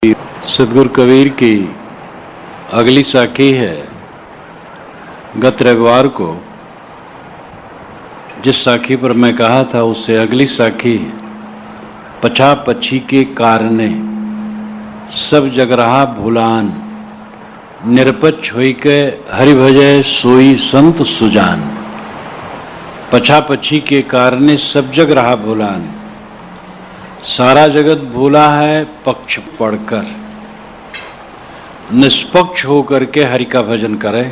सतगुरु कबीर की अगली साखी है। गत रविवार को जिस साखी पर मैं कहा था उससे अगली साखी है। पछा पछी के कारणे सब जग रहा भूलान, निरपक्ष होई के हरि भजय सोई संत सुजान। पछा पछी के कारणे सब जग रहा भूलान, सारा जगत भूला है पक्ष पढ़कर। निष्पक्ष होकर के हरि का भजन करे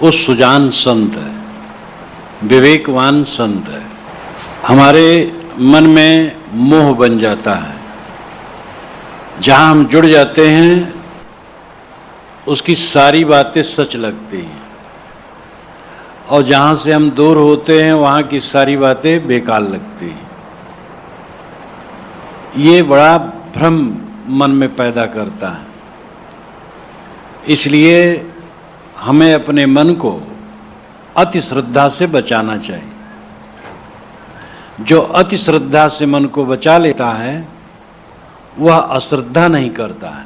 वो सुजान संत है, विवेकवान संत है। हमारे मन में मोह बन जाता है, जहां हम जुड़ जाते हैं उसकी सारी बातें सच लगती हैं, और जहां से हम दूर होते हैं वहां की सारी बातें बेकार लगती हैं। ये बड़ा भ्रम मन में पैदा करता है। इसलिए हमें अपने मन को अति श्रद्धा से बचाना चाहिए। जो अति श्रद्धा से मन को बचा लेता है वह अश्रद्धा नहीं करता है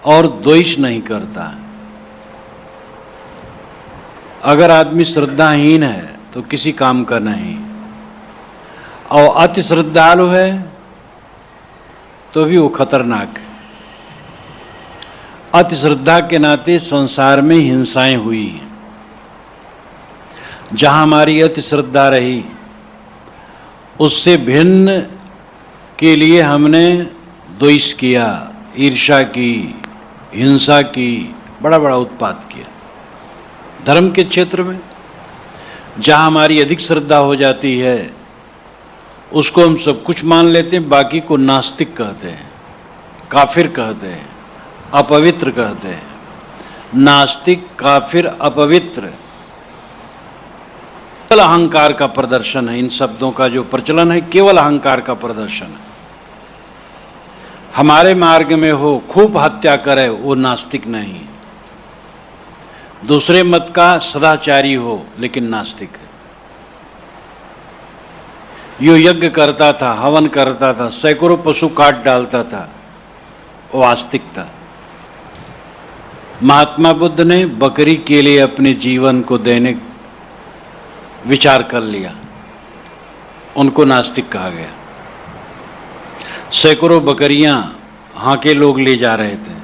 और द्वेष नहीं करता है। अगर आदमी श्रद्धाहीन है तो किसी काम का नहीं, और अति श्रद्धालु है तो भी वो खतरनाक है। अति श्रद्धा के नाते संसार में हिंसाएं हुई हैं। जहां हमारी अति श्रद्धा रही उससे भिन्न के लिए हमने द्वेष किया, ईर्ष्या की, हिंसा की, बड़ा बड़ा उत्पात किया। धर्म के क्षेत्र में जहां हमारी अधिक श्रद्धा हो जाती है उसको हम सब कुछ मान लेते हैं, बाकी को नास्तिक कहते हैं, काफिर कहते हैं, अपवित्र कहते हैं। नास्तिक, काफिर, अपवित्र केवल अहंकार का प्रदर्शन है। इन शब्दों का जो प्रचलन है केवल अहंकार का प्रदर्शन है। हमारे मार्ग में हो खूब हत्या करे वो नास्तिक नहीं है। दूसरे मत का सदाचारी हो लेकिन नास्तिक है। यो यज्ञ करता था, हवन करता था, सैकड़ों पशु काट डालता था, वो आस्तिक था। महात्मा बुद्ध ने बकरी के लिए अपने जीवन को देने विचार कर लिया, उनको नास्तिक कहा गया। सैकड़ों बकरियां हाके लोग ले जा रहे थे।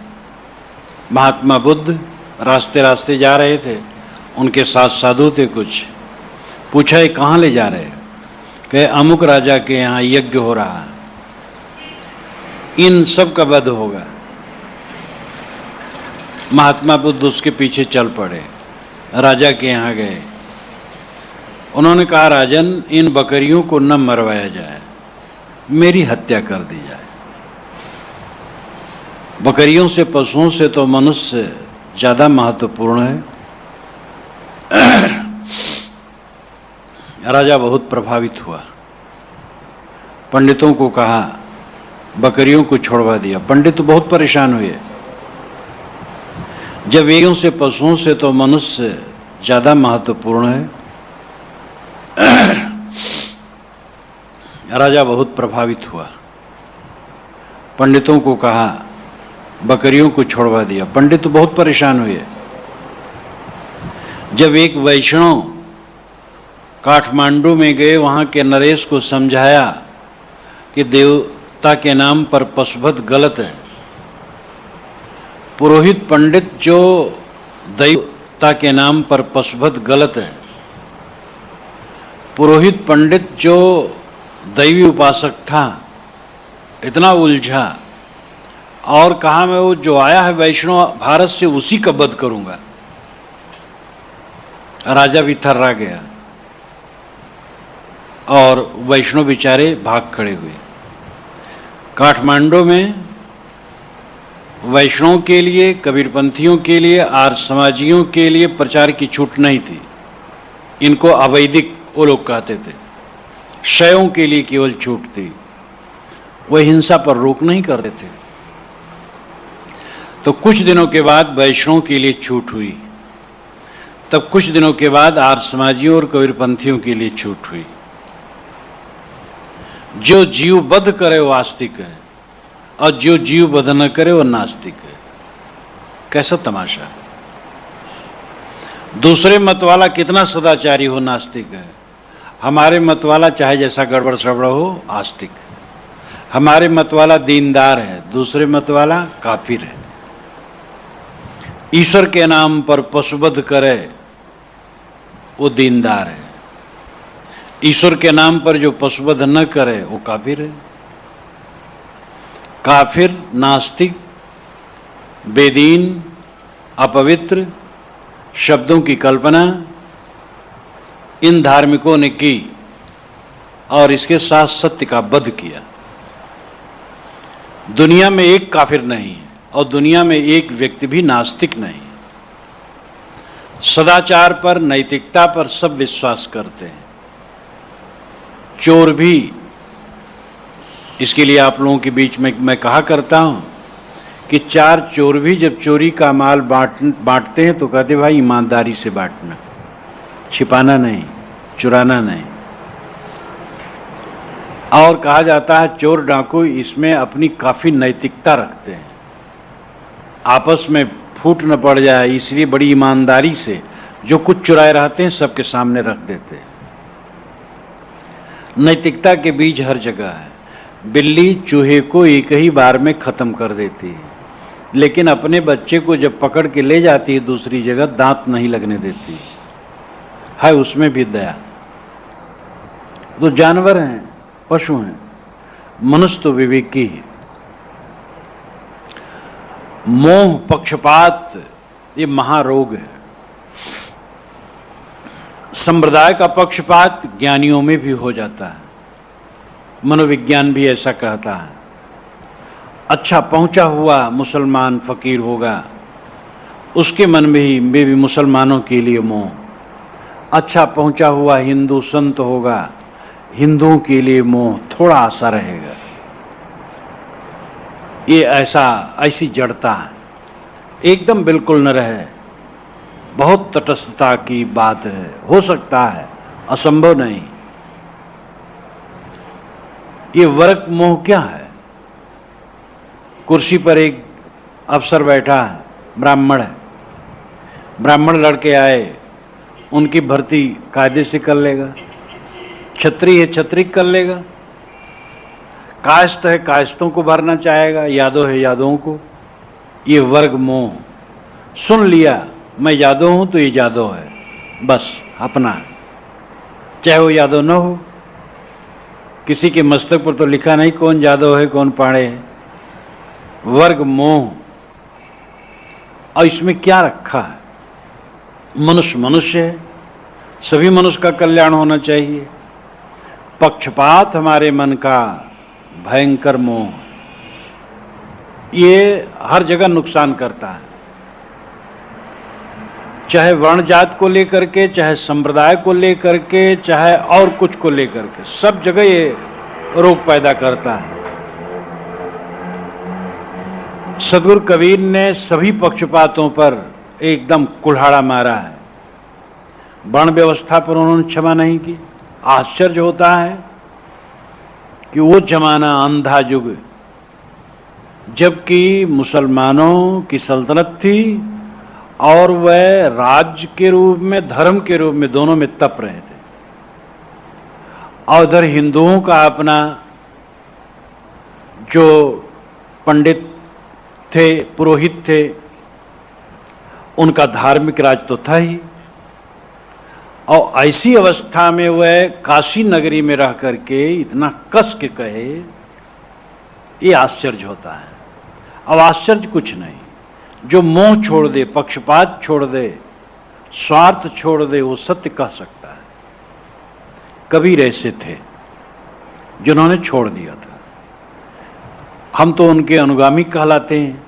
महात्मा बुद्ध रास्ते रास्ते जा रहे थे, उनके साथ साधु थे। कुछ पूछा ये कहाँ ले जा रहे हैं? कि अमुक राजा के यहाँ यज्ञ हो रहा है, इन सब का वध होगा। महात्मा बुद्ध उसके पीछे चल पड़े, राजा के यहाँ गए। उन्होंने कहा राजन इन बकरियों को न मरवाया जाए, मेरी हत्या कर दी जाए। बकरियों से, पशुओं से तो मनुष्य ज्यादा महत्वपूर्ण है। राजा बहुत प्रभावित हुआ, पंडितों को कहा बकरियों को छोड़वा दिया। पंडित तो बहुत परेशान हुए। जब वेगों से, पशुओं से तो मनुष्य ज्यादा महत्वपूर्ण है। राजा बहुत प्रभावित हुआ, पंडितों को कहा बकरियों को छोड़वा दिया। पंडित तो बहुत परेशान हुए। जब एक वैष्णव काठमांडू में गए, वहां के नरेश को समझाया कि देवता के नाम पर पशुवध गलत है। पुरोहित पंडित जो देवता के नाम पर पशुवध गलत है। पुरोहित पंडित जो दैवी उपासक था इतना उलझा और कहा मैं वो जो आया है वैष्णव भारत से उसी का वध करूंगा। राजा भी थर्रा गया और वैष्णव बेचारे भाग खड़े हुए। काठमांडू में वैष्णव के लिए, कबीरपंथियों के लिए, आर्य समाजियों के लिए प्रचार की छूट नहीं थी। इनको अवैदिक वो लोग कहते थे। शयों के लिए केवल छूट थी, वह हिंसा पर रोक नहीं करते थे। तो कुछ दिनों के बाद वैष्णव के लिए छूट हुई, तब कुछ दिनों के बाद आर्य समाजियों और कबीरपंथियों के लिए छूट हुई। जो जीव वध करे वो आस्तिक है और जो जीव वध न करे वो नास्तिक है। कैसा तमाशा। दूसरे मत वाला कितना सदाचारी हो, नास्तिक है। हमारे मत वाला चाहे जैसा गड़बड़ सड़बड़ हो, आस्तिक। हमारे मत वाला दीनदार है, दूसरे मत वाला काफिर है। ईश्वर के नाम पर पशुवध करे वो दीनदार है, ईश्वर के नाम पर जो पशुवध न करे वो काफिर है। काफिर, नास्तिक, बेदीन, अपवित्र शब्दों की कल्पना इन धार्मिकों ने की और इसके साथ सत्य का वध किया। दुनिया में एक काफिर नहीं है और दुनिया में एक व्यक्ति भी नास्तिक नहीं। सदाचार पर, नैतिकता पर सब विश्वास करते हैं। चोर भी, इसके लिए आप लोगों के बीच में मैं कहा करता हूं कि 4 चोर भी जब चोरी का माल बांटते हैं तो कहते भाई ईमानदारी से बांटना, छिपाना नहीं, चुराना नहीं। और कहा जाता है चोर डाकू इसमें अपनी काफी नैतिकता रखते हैं, आपस में फूट न पड़ जाए इसलिए बड़ी ईमानदारी से जो कुछ चुराए रहते हैं सबके सामने रख देते हैं। नैतिकता के बीज हर जगह है। बिल्ली चूहे को एक ही बार में खत्म कर देती है, लेकिन अपने बच्चे को जब पकड़ के ले जाती है दूसरी जगह दांत नहीं लगने देती है उसमें भी दया। तो जानवर हैं, पशु हैं, मनुष्य तो विवेकी है। मोह, पक्षपात ये महारोग है। संप्रदाय का पक्षपात ज्ञानियों में भी हो जाता है, मनोविज्ञान भी ऐसा कहता है। अच्छा पहुंचा हुआ मुसलमान फकीर होगा, उसके मन में भी मुसलमानों के लिए मोह। अच्छा पहुंचा हुआ हिंदू संत होगा, हिंदुओं के लिए मोह थोड़ा आसा रहेगा। ये ऐसी जड़ता है, एकदम बिल्कुल न रहे, बहुत तटस्थता की बात है। हो सकता है, असंभव नहीं। ये वर्ग मोह क्या है? कुर्सी पर एक अफसर बैठा है, ब्राह्मण है, ब्राह्मण लड़के आए, उनकी भर्ती कायदे से कर लेगा। क्षत्रिय है, क्षत्रिय कर लेगा। कायस्थ है, कायस्थों को भरना चाहेगा। यादव है, यादवों को। ये वर्ग मोह। सुन लिया मैं यादव हूं तो ये यादव है, बस अपना है, चाहे वो यादव न हो। किसी के मस्तक पर तो लिखा नहीं कौन यादव है कौन पाड़े है। वर्ग मोह। और इसमें क्या रखा है? मनुष्य मनुष्य है, सभी मनुष्य का कल्याण होना चाहिए। पक्षपात हमारे मन का भयंकर मोह, ये हर जगह नुकसान करता है। चाहे वर्ण जात को लेकर के, चाहे संप्रदाय को लेकर के, चाहे और कुछ को लेकर के, सब जगह ये रोग पैदा करता है। सदगुरु कबीर ने सभी पक्षपातों पर एकदम कुल्हाड़ा मारा है। वर्ण व्यवस्था पर उन्होंने क्षमा नहीं की। आश्चर्य होता है कि वो जमाना अंधा युग, जबकि मुसलमानों की सल्तनत थी और वह राज्य के रूप में, धर्म के रूप में, दोनों में तप रहे थे। और उधर हिंदुओं का अपना जो पंडित थे, पुरोहित थे, उनका धार्मिक राज तो था ही। और ऐसी अवस्था में वह काशी नगरी में रह करके इतना कस के कहे, ये आश्चर्य होता है। अब आश्चर्य कुछ नहीं, जो मोह छोड़ दे, पक्षपात छोड़ दे, स्वार्थ छोड़ दे, वो सत्य कह सकता है। कबीर ऐसे थे जिन्होंने छोड़ दिया था। हम तो उनके अनुगामी कहलाते हैं,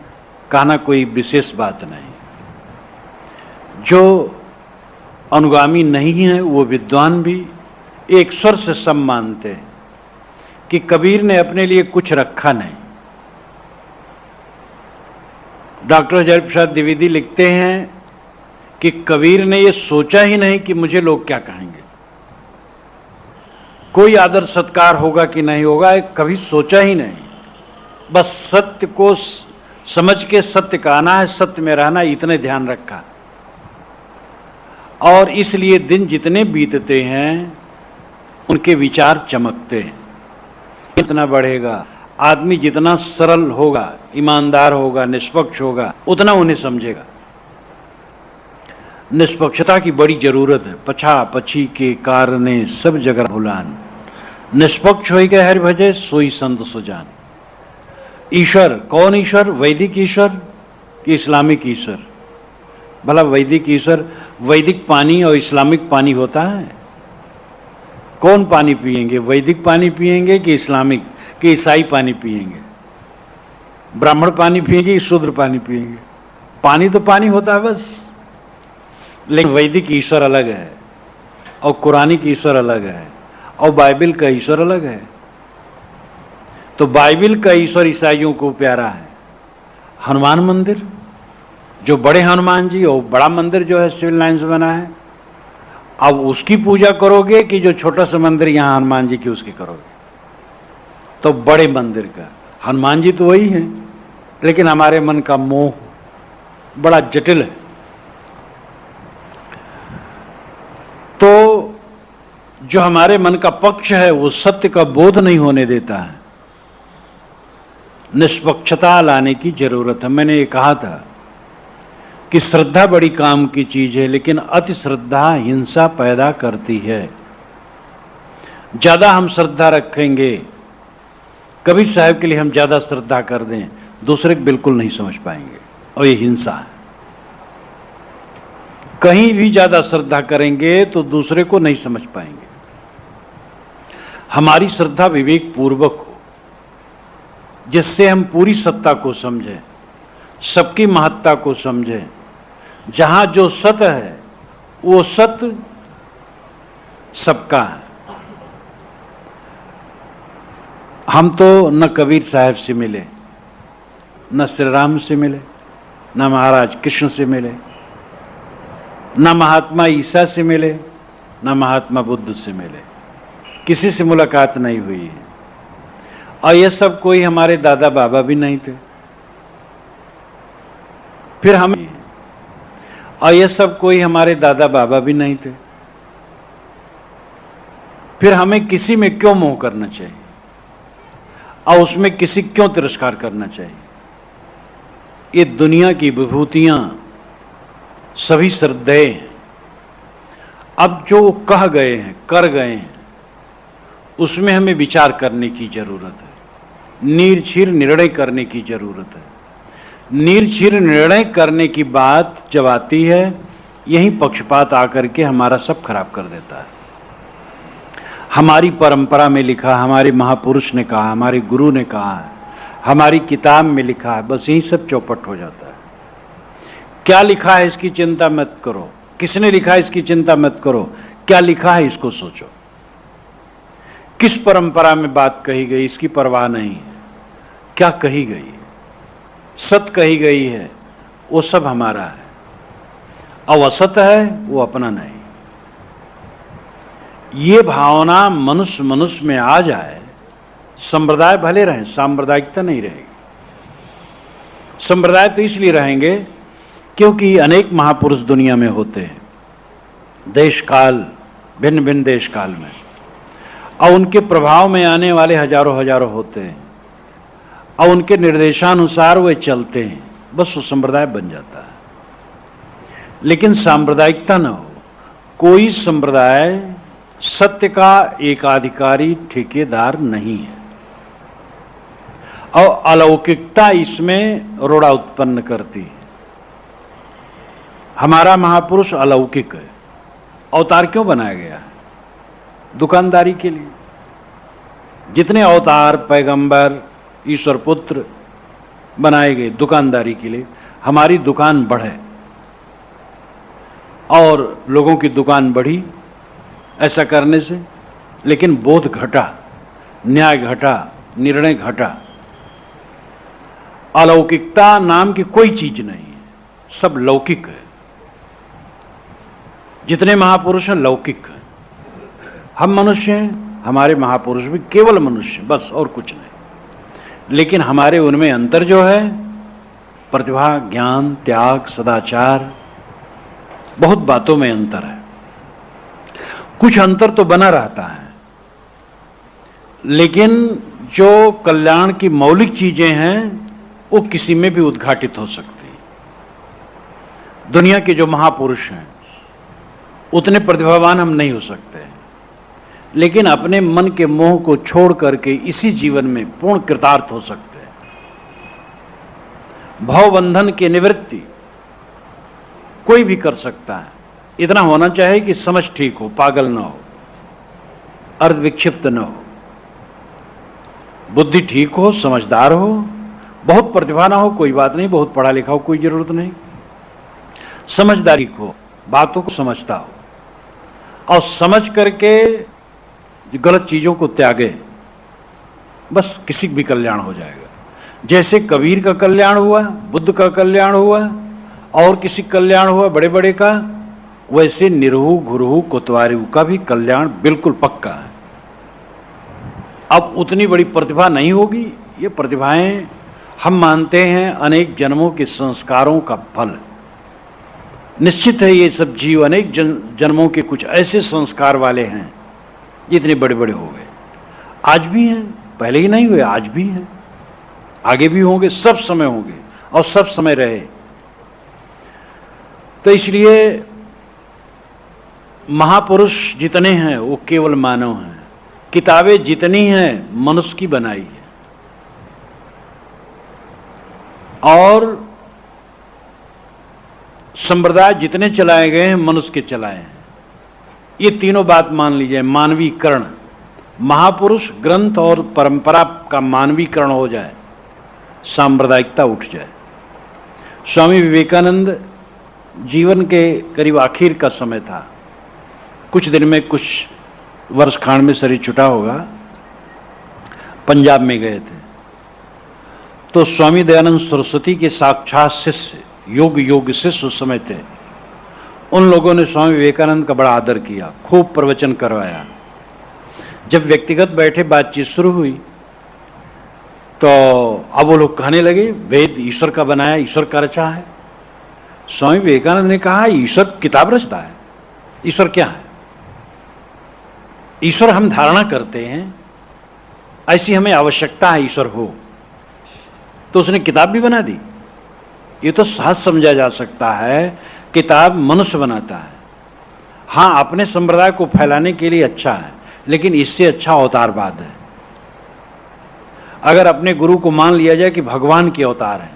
कहना कोई विशेष बात नहीं। जो अनुगामी नहीं है वो विद्वान भी एक स्वर से सब मानते हैं कि कबीर ने अपने लिए कुछ रखा नहीं। डॉक्टर हजारी प्रसाद द्विवेदी लिखते हैं कि कबीर ने ये सोचा ही नहीं कि मुझे लोग क्या कहेंगे, कोई आदर सत्कार होगा कि नहीं होगा, कभी सोचा ही नहीं। बस सत्य को समझ के सत्य का आना है, सत्य में रहना, इतने ध्यान रखा। और इसलिए दिन जितने बीतते हैं उनके विचार चमकते हैं। इतना बढ़ेगा, आदमी जितना सरल होगा, ईमानदार होगा, निष्पक्ष होगा, उतना उन्हें समझेगा। निष्पक्षता की बड़ी जरूरत है। पछा पछी के कारणे सब जगह भुलान, निष्पक्ष होई के हरि भजे सोई संत सुजान। ईश्वर कौन? ईश्वर वैदिक ईश्वर कि इस्लामिक ईश्वर? भला वैदिक ईश्वर, वैदिक पानी और इस्लामिक पानी होता है? कौन पानी पिएंगे? वैदिक पानी पिएंगे कि इस्लामिक, कि ईसाई पानी पिएंगे? ब्राह्मण पानी पिएंगे कि शूद्र पानी पिएंगे? पानी तो पानी होता है बस। लेकिन वैदिक ईश्वर अलग है और कुरानिक ईश्वर अलग है और बाइबिल का ईश्वर अलग है। तो बाइबिल का ईश्वर ईसाइयों को प्यारा है। हनुमान मंदिर, जो बड़े हनुमान जी, और बड़ा मंदिर जो है सिविल लाइन्स में बना है, अब उसकी पूजा करोगे कि जो छोटा सा मंदिर यहाँ हनुमान जी की उसकी करोगे? तो बड़े मंदिर का। हनुमान जी तो वही हैं, लेकिन हमारे मन का मोह बड़ा जटिल है। तो जो हमारे मन का पक्ष है वो सत्य का बोध नहीं होने देता है। निष्पक्षता लाने की जरूरत है। मैंने ये कहा था कि श्रद्धा बड़ी काम की चीज है, लेकिन अति श्रद्धा हिंसा पैदा करती है। ज्यादा हम श्रद्धा रखेंगे, कभी साहब के लिए हम ज्यादा श्रद्धा कर दें, दूसरे को बिल्कुल नहीं समझ पाएंगे, और ये हिंसा है। कहीं भी ज्यादा श्रद्धा करेंगे तो दूसरे को नहीं समझ पाएंगे। हमारी श्रद्धा विवेक पूर्वक हो, जिससे हम पूरी सत्ता को समझें, सबकी महत्ता को समझें। जहां जो सत्य है वो सत्य सबका है। हम तो न कबीर साहब से मिले, न श्री राम से मिले, न महाराज कृष्ण से मिले, न महात्मा ईसा से मिले, न महात्मा बुद्ध से मिले। किसी से मुलाकात नहीं हुई है। और ये सब कोई हमारे दादा बाबा भी नहीं थे। फिर हम, और ये सब कोई हमारे दादा बाबा भी नहीं थे। फिर हमें किसी में क्यों मोह करना चाहिए और उसमें किसी क्यों तिरस्कार करना चाहिए? ये दुनिया की विभूतियां सभी श्रद्धेय हैं। अब जो कह गए हैं, कर गए हैं, उसमें हमें विचार करने की जरूरत है। निर्छीर निर्णय करने की जरूरत है। निर्छीर निर्णय करने की बात जब आती है, यही पक्षपात आकर के हमारा सब खराब कर देता है। हमारी परंपरा में लिखा, हमारे महापुरुष ने कहा, हमारे गुरु ने कहा है, हमारी किताब में लिखा है, बस यही सब चौपट हो जाता है। क्या लिखा है इसकी चिंता मत करो, किसने लिखा है इसकी चिंता मत करो, क्या लिखा है इसको सोचो। किस परंपरा में बात कही गई इसकी परवाह नहीं है। क्या कही गई है, सत्य कही गई है, वो सब हमारा है, और असत है वो अपना नहीं। ये भावना मनुष्य मनुष्य में आ जाए, संप्रदाय भले रहें, सांप्रदायिकता नहीं रहेगी। संप्रदाय तो इसलिए रहेंगे क्योंकि अनेक महापुरुष दुनिया में होते हैं, देश काल, भिन्न भिन्न देश काल में, और उनके प्रभाव में आने वाले हजारों हजारों होते हैं, और उनके निर्देशानुसार वे चलते हैं, बस वो संप्रदाय बन जाता है। लेकिन सांप्रदायिकता न हो। कोई संप्रदाय सत्य का एकाधिकारी ठेकेदार नहीं है, और अलौकिकता इसमें रोड़ा उत्पन्न करती है। हमारा महापुरुष अलौकिक है। अवतार क्यों बनाया गया है? दुकानदारी के लिए। जितने अवतार, पैगंबर, ईश्वर पुत्र बनाए गए दुकानदारी के लिए। हमारी दुकान बढ़े और लोगों की दुकान बढ़ी ऐसा करने से, लेकिन बोध घटा, न्याय घटा, निर्णय घटा। अलौकिकता नाम की कोई चीज नहीं है, सब लौकिक है। जितने महापुरुष हैं लौकिक हैं। हम मनुष्य हैं, हमारे महापुरुष भी केवल मनुष्य, बस और कुछ नहीं। लेकिन हमारे उनमें अंतर जो है, प्रतिभा, ज्ञान, त्याग, सदाचार, बहुत बातों में अंतर है। कुछ अंतर तो बना रहता है, लेकिन जो कल्याण की मौलिक चीजें हैं वो किसी में भी उद्घाटित हो सकती हैं। दुनिया के जो महापुरुष हैं उतने प्रतिभावान हम नहीं हो सकते, लेकिन अपने मन के मोह को छोड़ करके इसी जीवन में पूर्ण कृतार्थ हो सकते हैं। भवबंधन की निवृत्ति कोई भी कर सकता है। इतना होना चाहिए कि समझ ठीक हो, पागल ना हो, अर्धविक्षिप्त न हो, बुद्धि ठीक हो, समझदार हो, बहुत प्रतिभा ना हो कोई बात नहीं, बहुत पढ़ा लिखा हो कोई जरूरत नहीं, समझदारी हो, बातों को समझता हो और समझ करके गलत चीजों को त्यागे, बस किसी भी कल्याण हो जाएगा। जैसे कबीर का कल्याण हुआ, बुद्ध का कल्याण हुआ और किसी कल्याण हुआ बड़े बड़े का, वैसे निरहु, गुरहु, कोतवारी का भी कल्याण बिल्कुल पक्का है। अब उतनी बड़ी प्रतिभा नहीं होगी, ये प्रतिभाएं हम मानते हैं अनेक जन्मों के संस्कारों का फल। निश्चित है ये सब जीव अनेक जन्मों के कुछ ऐसे संस्कार वाले हैं जितने बड़े बड़े हो गए, आज भी हैं, पहले ही नहीं हुए, आज भी हैं, आगे भी होंगे, सब समय होंगे और सब समय रहे। तो इसलिए महापुरुष जितने हैं वो केवल मानव हैं, किताबें जितनी हैं मनुष्य की बनाई है, और संप्रदाय जितने चलाए गए हैं मनुष्य के चलाए हैं। ये तीनों बात मान लीजिए, मानवीकरण, महापुरुष, ग्रंथ और परंपरा का मानवीकरण हो जाए, सांप्रदायिकता उठ जाए। स्वामी विवेकानंद जीवन के करीब आखिर का समय था, कुछ दिन में, कुछ वर्ष खांड में शरीर छुटा होगा, पंजाब में गए थे। तो स्वामी दयानंद सरस्वती के साक्षात शिष्य, योग शिष्य उस समय थे, उन लोगों ने स्वामी विवेकानंद का बड़ा आदर किया, खूब प्रवचन करवाया। जब व्यक्तिगत बैठे बातचीत शुरू हुई तो अब वो लोग कहने लगे वेद ईश्वर का बनाया, ईश्वर का रचा है। स्वामी विवेकानंद ने कहा ईश्वर किताब रचता है, ईश्वर क्या है? ईश्वर हम धारणा करते हैं, ऐसी हमें आवश्यकता है ईश्वर हो, तो उसने किताब भी बना दी। ये तो सहज समझा जा सकता है, किताब मनुष्य बनाता है। हाँ, अपने संप्रदाय को फैलाने के लिए अच्छा है, लेकिन इससे अच्छा अवतारवाद है। अगर अपने गुरु को मान लिया जाए कि भगवान के अवतार हैं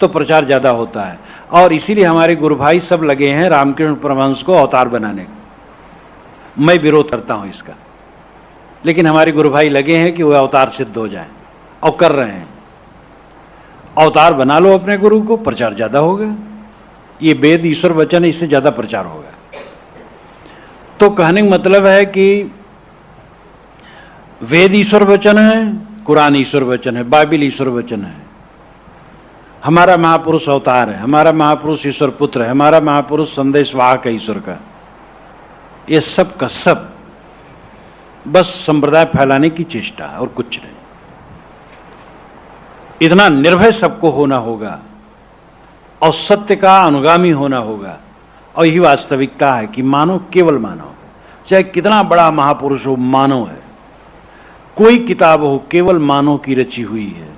तो प्रचार ज़्यादा होता है, और इसीलिए हमारे गुरु भाई सब लगे हैं रामकृष्ण परमहंस को अवतार बनाने को। मैं विरोध करता हूँ इसका, लेकिन हमारे गुरु भाई लगे हैं कि वह अवतार सिद्ध हो जाए, और कर रहे हैं। अवतार बना लो अपने गुरु को, प्रचार ज़्यादा होगा। ये वेद ईश्वर वचन है, इससे ज़्यादा प्रचार होगा। तो कहने का मतलब है कि वेद ईश्वर वचन है, कुरान ईश्वर वचन है, बाइबिल ईश्वर वचन है, हमारा महापुरुष अवतार है, हमारा महापुरुष ईश्वर पुत्र है, हमारा महापुरुष संदेश वाहक है ईश्वर का। ये सब का सब बस संप्रदाय फैलाने की चेष्टा है और कुछ नहीं। इतना निर्भय सबको होना होगा और सत्य का अनुगामी होना होगा, और यही वास्तविकता है कि मानव केवल मानव, चाहे कितना बड़ा महापुरुष हो, मानव है। कोई किताब हो केवल मानव की रची हुई है,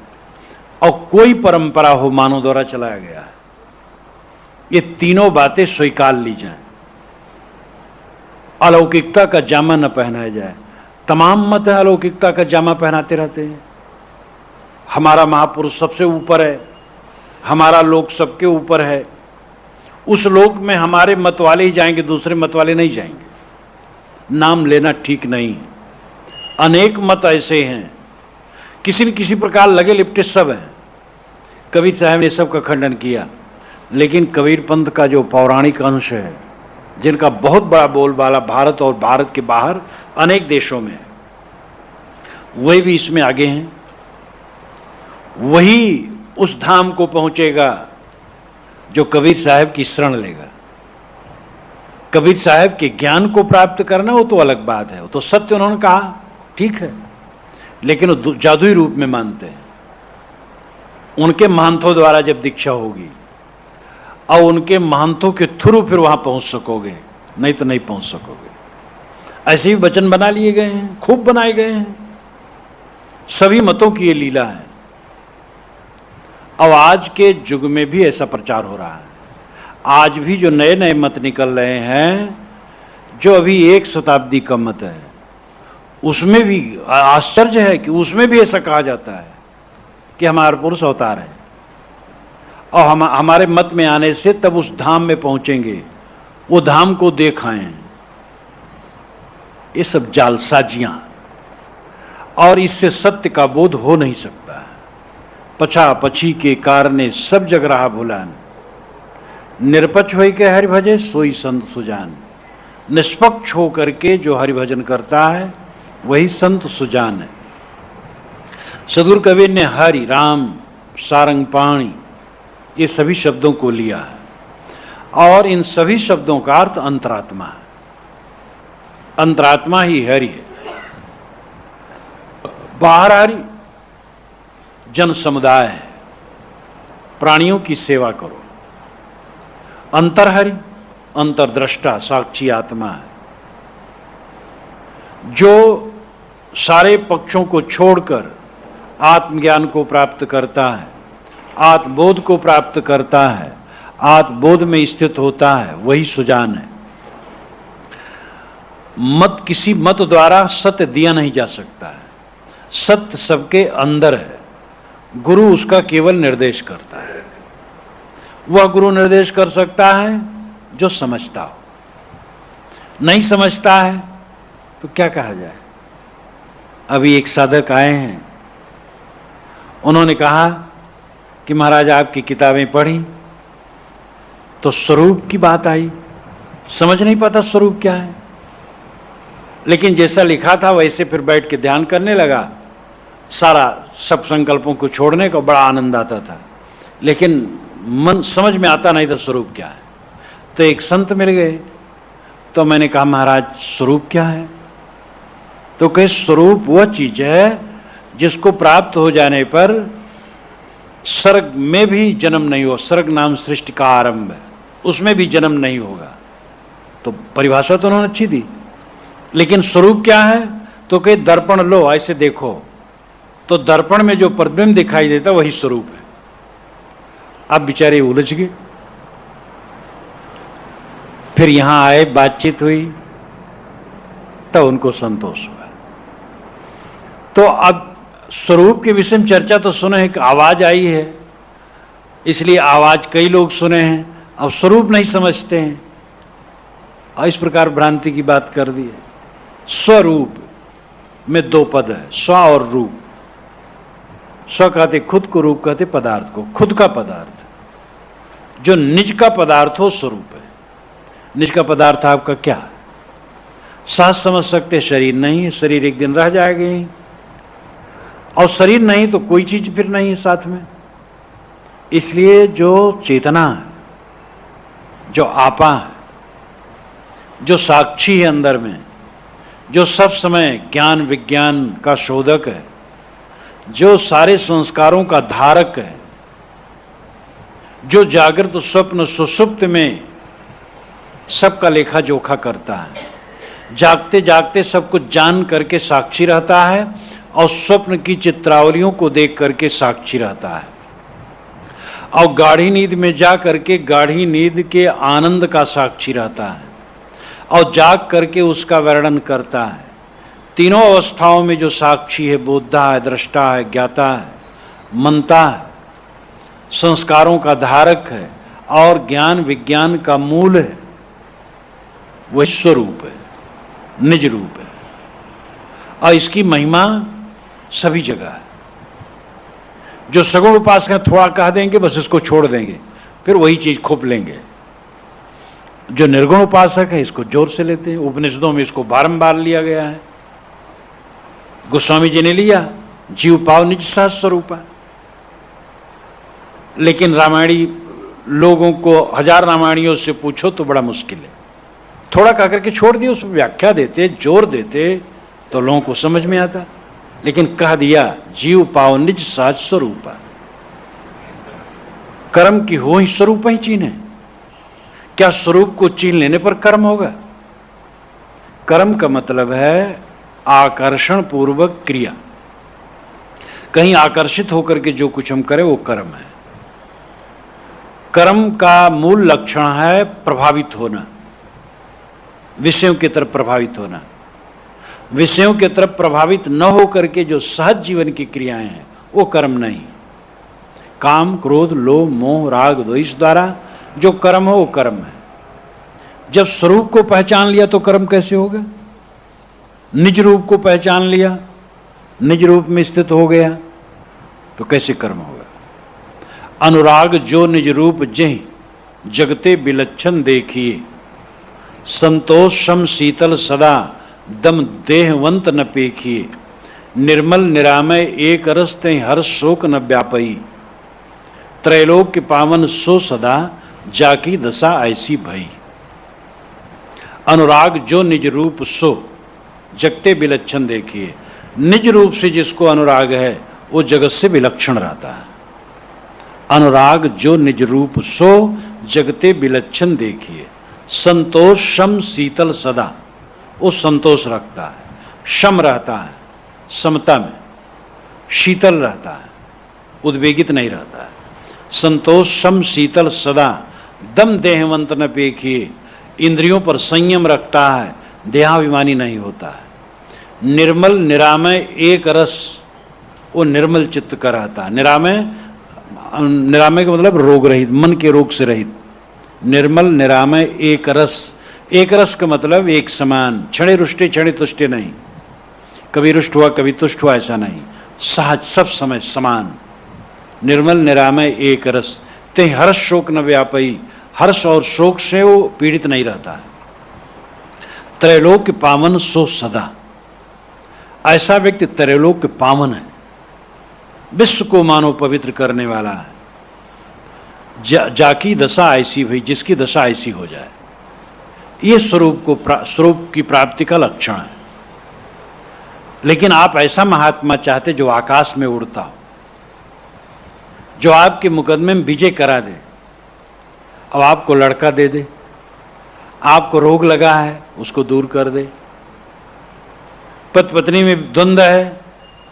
और कोई परंपरा हो मानव द्वारा चलाया गया है। ये तीनों बातें स्वीकार ली जाएं, अलौकिकता का जामा न पहनाया जाए। तमाम मत अलौकिकता का जामा पहनाते रहते हैं। हमारा महापुरुष सबसे ऊपर है, हमारा लोक सबके ऊपर है, उस लोक में हमारे मत वाले ही जाएंगे, दूसरे मत वाले नहीं जाएंगे। नाम लेना ठीक नहीं है। अनेक मत ऐसे हैं, किसी न किसी प्रकार लगे लिपटे सब हैं। कबीर साहब ने सब का खंडन किया, लेकिन कबीर पंथ का जो पौराणिक अंश है, जिनका बहुत बड़ा बोलबाला भारत और भारत के बाहर अनेक देशों में है, वही भी इसमें आगे हैं। वही उस धाम को पहुंचेगा जो कबीर साहब की शरण लेगा। कबीर साहब के ज्ञान को प्राप्त करना वो तो अलग बात है, वो तो सत्य उन्होंने कहा, ठीक है, लेकिन वो जादुई रूप में मानते हैं। उनके महंतों द्वारा जब दीक्षा होगी और उनके महंतों के थ्रू फिर वहां पहुंच सकोगे, नहीं तो नहीं पहुंच सकोगे। ऐसे भी वचन बना लिए गए हैं, खूब बनाए गए हैं, सभी मतों की ये लीला है। अब आज के युग में भी ऐसा प्रचार हो रहा है। आज भी जो नए नए मत निकल रहे हैं, जो अभी 1 शताब्दी का मत है, उसमें भी आश्चर्य है कि उसमें भी ऐसा कहा जाता है कि हमारा पुरुष अवतार है, और हमारे मत में आने से तब उस धाम में पहुंचेंगे, वो धाम को देख आए हैं। ये सब जालसाजियां, और इससे सत्य का बोध हो नहीं सकता है। पछा पछी के कारणे सब जग रहा भुलान, निरपक्ष होई के हरि भजे सोई संत सुजान। निष्पक्ष होकर के जो हरि भजन करता है वही संत सुजान है। सदगुरु कबीर ने हरि, राम, सारंग पाणी ये सभी शब्दों को लिया है, और इन सभी शब्दों का अर्थ अंतरात्मा है। अंतरात्मा ही हरि है। बाहर हरि जन समुदाय है, प्राणियों की सेवा करो। अंतर हरि अंतर्दृष्टा साक्षी आत्मा है, जो सारे पक्षों को छोड़कर आत्मज्ञान को प्राप्त करता है, आत्मबोध को प्राप्त करता है, आत्मबोध में स्थित होता है, वही सुजान है। मत किसी मत द्वारा सत्य दिया नहीं जा सकता है। सत्य सबके अंदर है, गुरु उसका केवल निर्देश करता है। वह गुरु निर्देश कर सकता है जो समझता हो, नहीं समझता है तो क्या कहा जाए। अभी एक साधक आए हैं, उन्होंने कहा कि महाराज आपकी किताबें पढ़ी तो स्वरूप की बात आई, समझ नहीं पाता स्वरूप क्या है, लेकिन जैसा लिखा था वैसे फिर बैठ के ध्यान करने लगा। सारा सब संकल्पों को छोड़ने को बड़ा आनंद आता था, लेकिन मन समझ में आता नहीं था स्वरूप क्या है। तो एक संत मिल गए, तो मैंने कहा महाराज स्वरूप क्या है? तो कहे स्वरूप वह चीज है जिसको प्राप्त हो जाने पर स्वर्ग में भी जन्म नहीं हो। स्वर्ग नाम सृष्टि का आरंभ है, उसमें भी जन्म नहीं होगा। तो परिभाषा तो उन्होंने अच्छी दी, लेकिन स्वरूप क्या है? तो कहे दर्पण लो, ऐसे देखो, तो दर्पण में जो प्रतिबिंब दिखाई देता वही स्वरूप है। अब बेचारे उलझ गए। फिर यहां आए, बातचीत हुई, तो उनको संतोष हुआ। तो अब स्वरूप के विषय में चर्चा तो सुने हैं कि आवाज आई है, इसलिए आवाज कई लोग सुने हैं, अब स्वरूप नहीं समझते हैं, और इस प्रकार भ्रांति की बात कर दी है। स्वरूप में 2 पद है, स्व और रूप। स्व कहते खुद को, रूप कहते पदार्थ को। खुद का पदार्थ, जो निज का पदार्थ हो, स्वरूप है। निज का पदार्थ आपका क्या है? साथ समझ सकते शरीर नहीं है, शरीर एक दिन रह जाएगा ही, और शरीर नहीं तो कोई चीज फिर नहीं है साथ में। इसलिए जो चेतना है, जो आपा है, जो साक्षी है अंदर में, जो सब समय ज्ञान विज्ञान का शोधक है, जो सारे संस्कारों का धारक है, जो जागृत स्वप्न सुषुप्त में सबका लेखा जोखा करता है, जागते जागते सब कुछ जान करके साक्षी रहता है, और स्वप्न की चित्रावलियों को देख करके साक्षी रहता है, और गाढ़ी नींद में जा करके गाढ़ी नींद के आनंद का साक्षी रहता है, और जाग करके उसका वर्णन करता है। तीनों अवस्थाओं में जो साक्षी है, बोधा है, दृष्टा है, ज्ञाता है, मनता है, संस्कारों का धारक है, और ज्ञान विज्ञान का मूल है, वह स्वरूप है, निज रूप है। और इसकी महिमा सभी जगह है। जो सगुण उपासक थोड़ा कह देंगे, बस इसको छोड़ देंगे, फिर वही चीज खोप लेंगे। जो निर्गुण उपासक है इसको जोर से लेते हैं। उपनिषदों में इसको बारंबार लिया गया है। गोस्वामी जी ने लिया, जीव पाव निज सह स्वरूपा। लेकिन रामायणी लोगों को 1000 रामायणियों से पूछो तो बड़ा मुश्किल है। थोड़ा कह करके छोड़ दिए, उस पर व्याख्या देते, जोर देते तो लोगों को समझ में आता। लेकिन कह दिया जीव पाव निज सहज स्वरूपा। कर्म की हो ही स्वरूप ही चीन है। क्या स्वरूप को चीन लेने पर कर्म होगा? कर्म का मतलब है आकर्षण पूर्वक क्रिया। कहीं आकर्षित होकर के जो कुछ हम करें वो कर्म है। कर्म का मूल लक्षण है प्रभावित होना, विषयों की तरफ प्रभावित होना। विषयों की तरफ प्रभावित न होकर के जो सहज जीवन की क्रियाएं हैं वो कर्म नहीं। काम, क्रोध, लोभ, मोह, राग, द्वेष द्वारा जो कर्म हो वो कर्म है। जब स्वरूप को पहचान लिया तो कर्म कैसे होगा? निज रूप को पहचान लिया, निज रूप में स्थित हो गया तो कैसे कर्म होगा? अनुराग जो निज रूप जेहि जगते विलक्षण देखिए, संतोष सम शीतल सदा दम देहवंत न पेखिए, निर्मल निरामय एक रस तें हर्ष शोक न व्यापई, त्रैलोक के पावन सो सदा जाकी दशा ऐसी भई। अनुराग जो निज रूप सो जगते विलक्षण देखिए, निज रूप से जिसको अनुराग है वो जगत से विलक्षण रहता है। अनुराग जो निज रूप सो जगते विलक्षण देखिए, संतोष सम शीतल सदा, वो संतोष रखता है, सम रहता है, समता में शीतल रहता है, उद्वेगित नहीं रहता है। संतोष सम शीतल सदा दम देहवंत न पेखिए, इंद्रियों पर संयम रखता है, देहाभिमानी नहीं होता है। निर्मल निरामय एक रस, वो निर्मल चित्त का रहता है। निरामय, निरामय का मतलब रोग रहित, मन के रोग से रहित। निर्मल निरामय एक रस, एक रस का मतलब एक समान, क्षणे रुष्टे क्षणे तुष्टे नहीं, कभी रुष्ट हुआ कभी तुष्ट हुआ ऐसा नहीं, सहज सब समय समान। निर्मल निरामय एक रस ते हर्ष शोक न व्यापई, हर्ष और शोक से वो पीड़ित नहीं रहता है। त्रैलोक पावन सो सदा, ऐसा व्यक्ति त्रैलोक के पावन है, विश्व को मानो पवित्र करने वाला है। जाकी दशा ऐसी भई, जिसकी दशा ऐसी हो जाए, ये स्वरूप की प्राप्ति का लक्षण है। लेकिन आप ऐसा महात्मा चाहते जो आकाश में उड़ता हो, जो आपके मुकदमे में विजय करा दे। अब आपको लड़का दे दे, आपको रोग लगा है उसको दूर कर दे, पति पत्नी में द्वंद्व है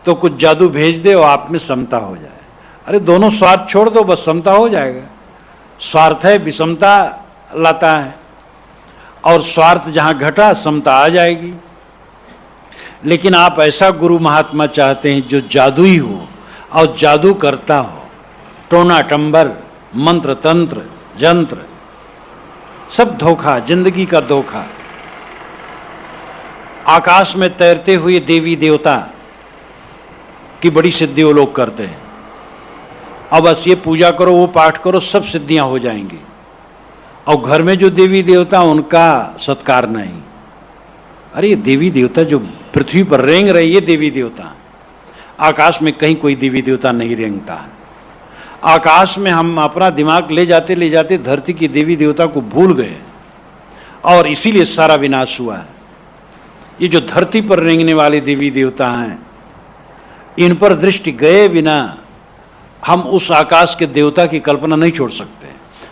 तो कुछ जादू भेज दे और आप में समता हो जाए। अरे दोनों स्वार्थ छोड़ दो, बस समता हो जाएगा। स्वार्थ है विषमता लाता है, और स्वार्थ जहां घटा समता आ जाएगी। लेकिन आप ऐसा गुरु महात्मा चाहते हैं जो जादुई हो और जादू करता हो, टोना टंबर, मंत्र तंत्र जंत्र, सब धोखा, जिंदगी का धोखा। आकाश में तैरते हुए देवी देवता की बड़ी सिद्धि वो लोग करते हैं, अब बस ये पूजा करो वो पाठ करो सब सिद्धियां हो जाएंगी। और घर में जो देवी देवता उनका सत्कार नहीं। अरे ये देवी देवता जो पृथ्वी पर रेंग रही, ये देवी देवता, आकाश में कहीं कोई देवी देवता नहीं रेंगता है। आकाश में हम अपना दिमाग ले जाते धरती की देवी देवता को भूल गए, और इसीलिए सारा विनाश हुआ है। ये जो धरती पर रेंगने वाले देवी देवता हैं, इन पर दृष्टि गए बिना हम उस आकाश के देवता की कल्पना नहीं छोड़ सकते,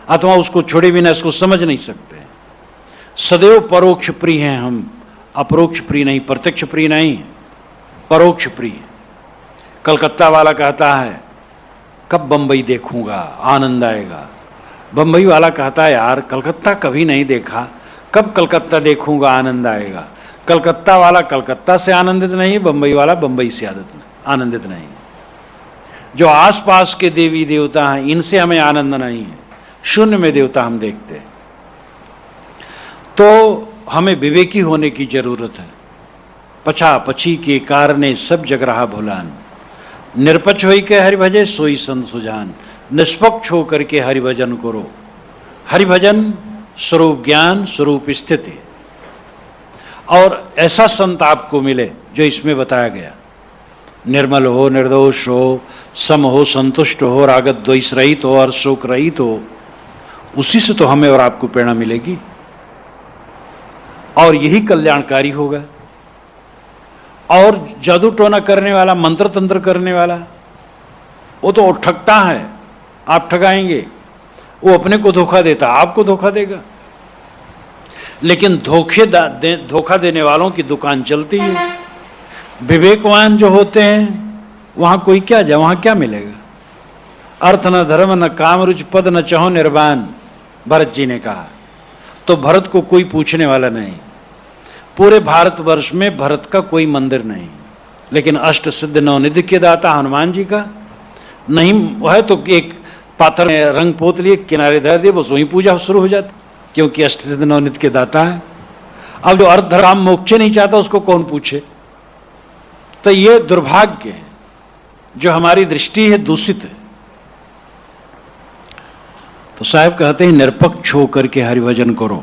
अथवा उसको छोड़े बिना इसको समझ नहीं सकते। सदैव परोक्ष प्रिय हैं हम, अपरोक्ष प्रिय नहीं, प्रत्यक्ष प्रिय नहीं, परोक्ष प्रिय। कलकत्ता वाला कहता है कब बंबई देखूंगा, आनंद आएगा। बंबई वाला कहता है यार कलकत्ता कभी नहीं देखा, कब कलकत्ता देखूंगा, आनंद आएगा। कलकत्ता वाला कलकत्ता से आनंदित नहीं, बंबई वाला बंबई से आनंदित नहीं। जो आसपास के देवी देवता हैं इनसे हमें आनंद नहीं है, शून्य में देवता हम देखते हैं। तो हमें विवेकी होने की जरूरत है। पछा पछी के कारणे सब जग रहा भुलान, निरपक्ष होई के हरिभजे सोई संत सुजान। निष्पक्ष होकर के हरिभजन करो। हरिभजन स्वरूप ज्ञान, स्वरूप स्थिति, और ऐसा संत आपको मिले जो इसमें बताया गया, निर्मल हो, निर्दोष हो, सम हो, संतुष्ट हो, रागत द्वेष रहित हो और शोक रहित हो। उसी से तो हमें और आपको प्रेरणा मिलेगी, और यही कल्याणकारी होगा। और जादू टोना करने वाला, मंत्र तंत्र करने वाला, वो तो ठगता है, आप ठगाएंगे, वो अपने को धोखा देता, आपको धोखा देगा। लेकिन धोखा देने वालों की दुकान चलती है। विवेकवान जो होते हैं वहां कोई क्या जाए, वहां क्या मिलेगा? अर्थ न धर्म न काम रुचि पद न चहो निर्वाण, भरत जी ने कहा। तो भरत को कोई पूछने वाला नहीं। पूरे भारतवर्ष में भरत का कोई मंदिर नहीं, लेकिन अष्ट सिद्ध नवनिधि के दाता हनुमान जी का नहीं है, तो एक पाथर में रंग पोत लिए किनारे धर दिए, बस वहीं पूजा शुरू हो जाती, क्योंकि अष्ट सिद्ध नवनिधि के दाता है। अब जो अर्थ धर्म मोक्ष नहीं चाहता उसको कौन पूछे? तो ये दुर्भाग्य है, जो हमारी दृष्टि है दूषित है। तो साहब कहते हैं निरपक्ष होकर के हरिभजन करो।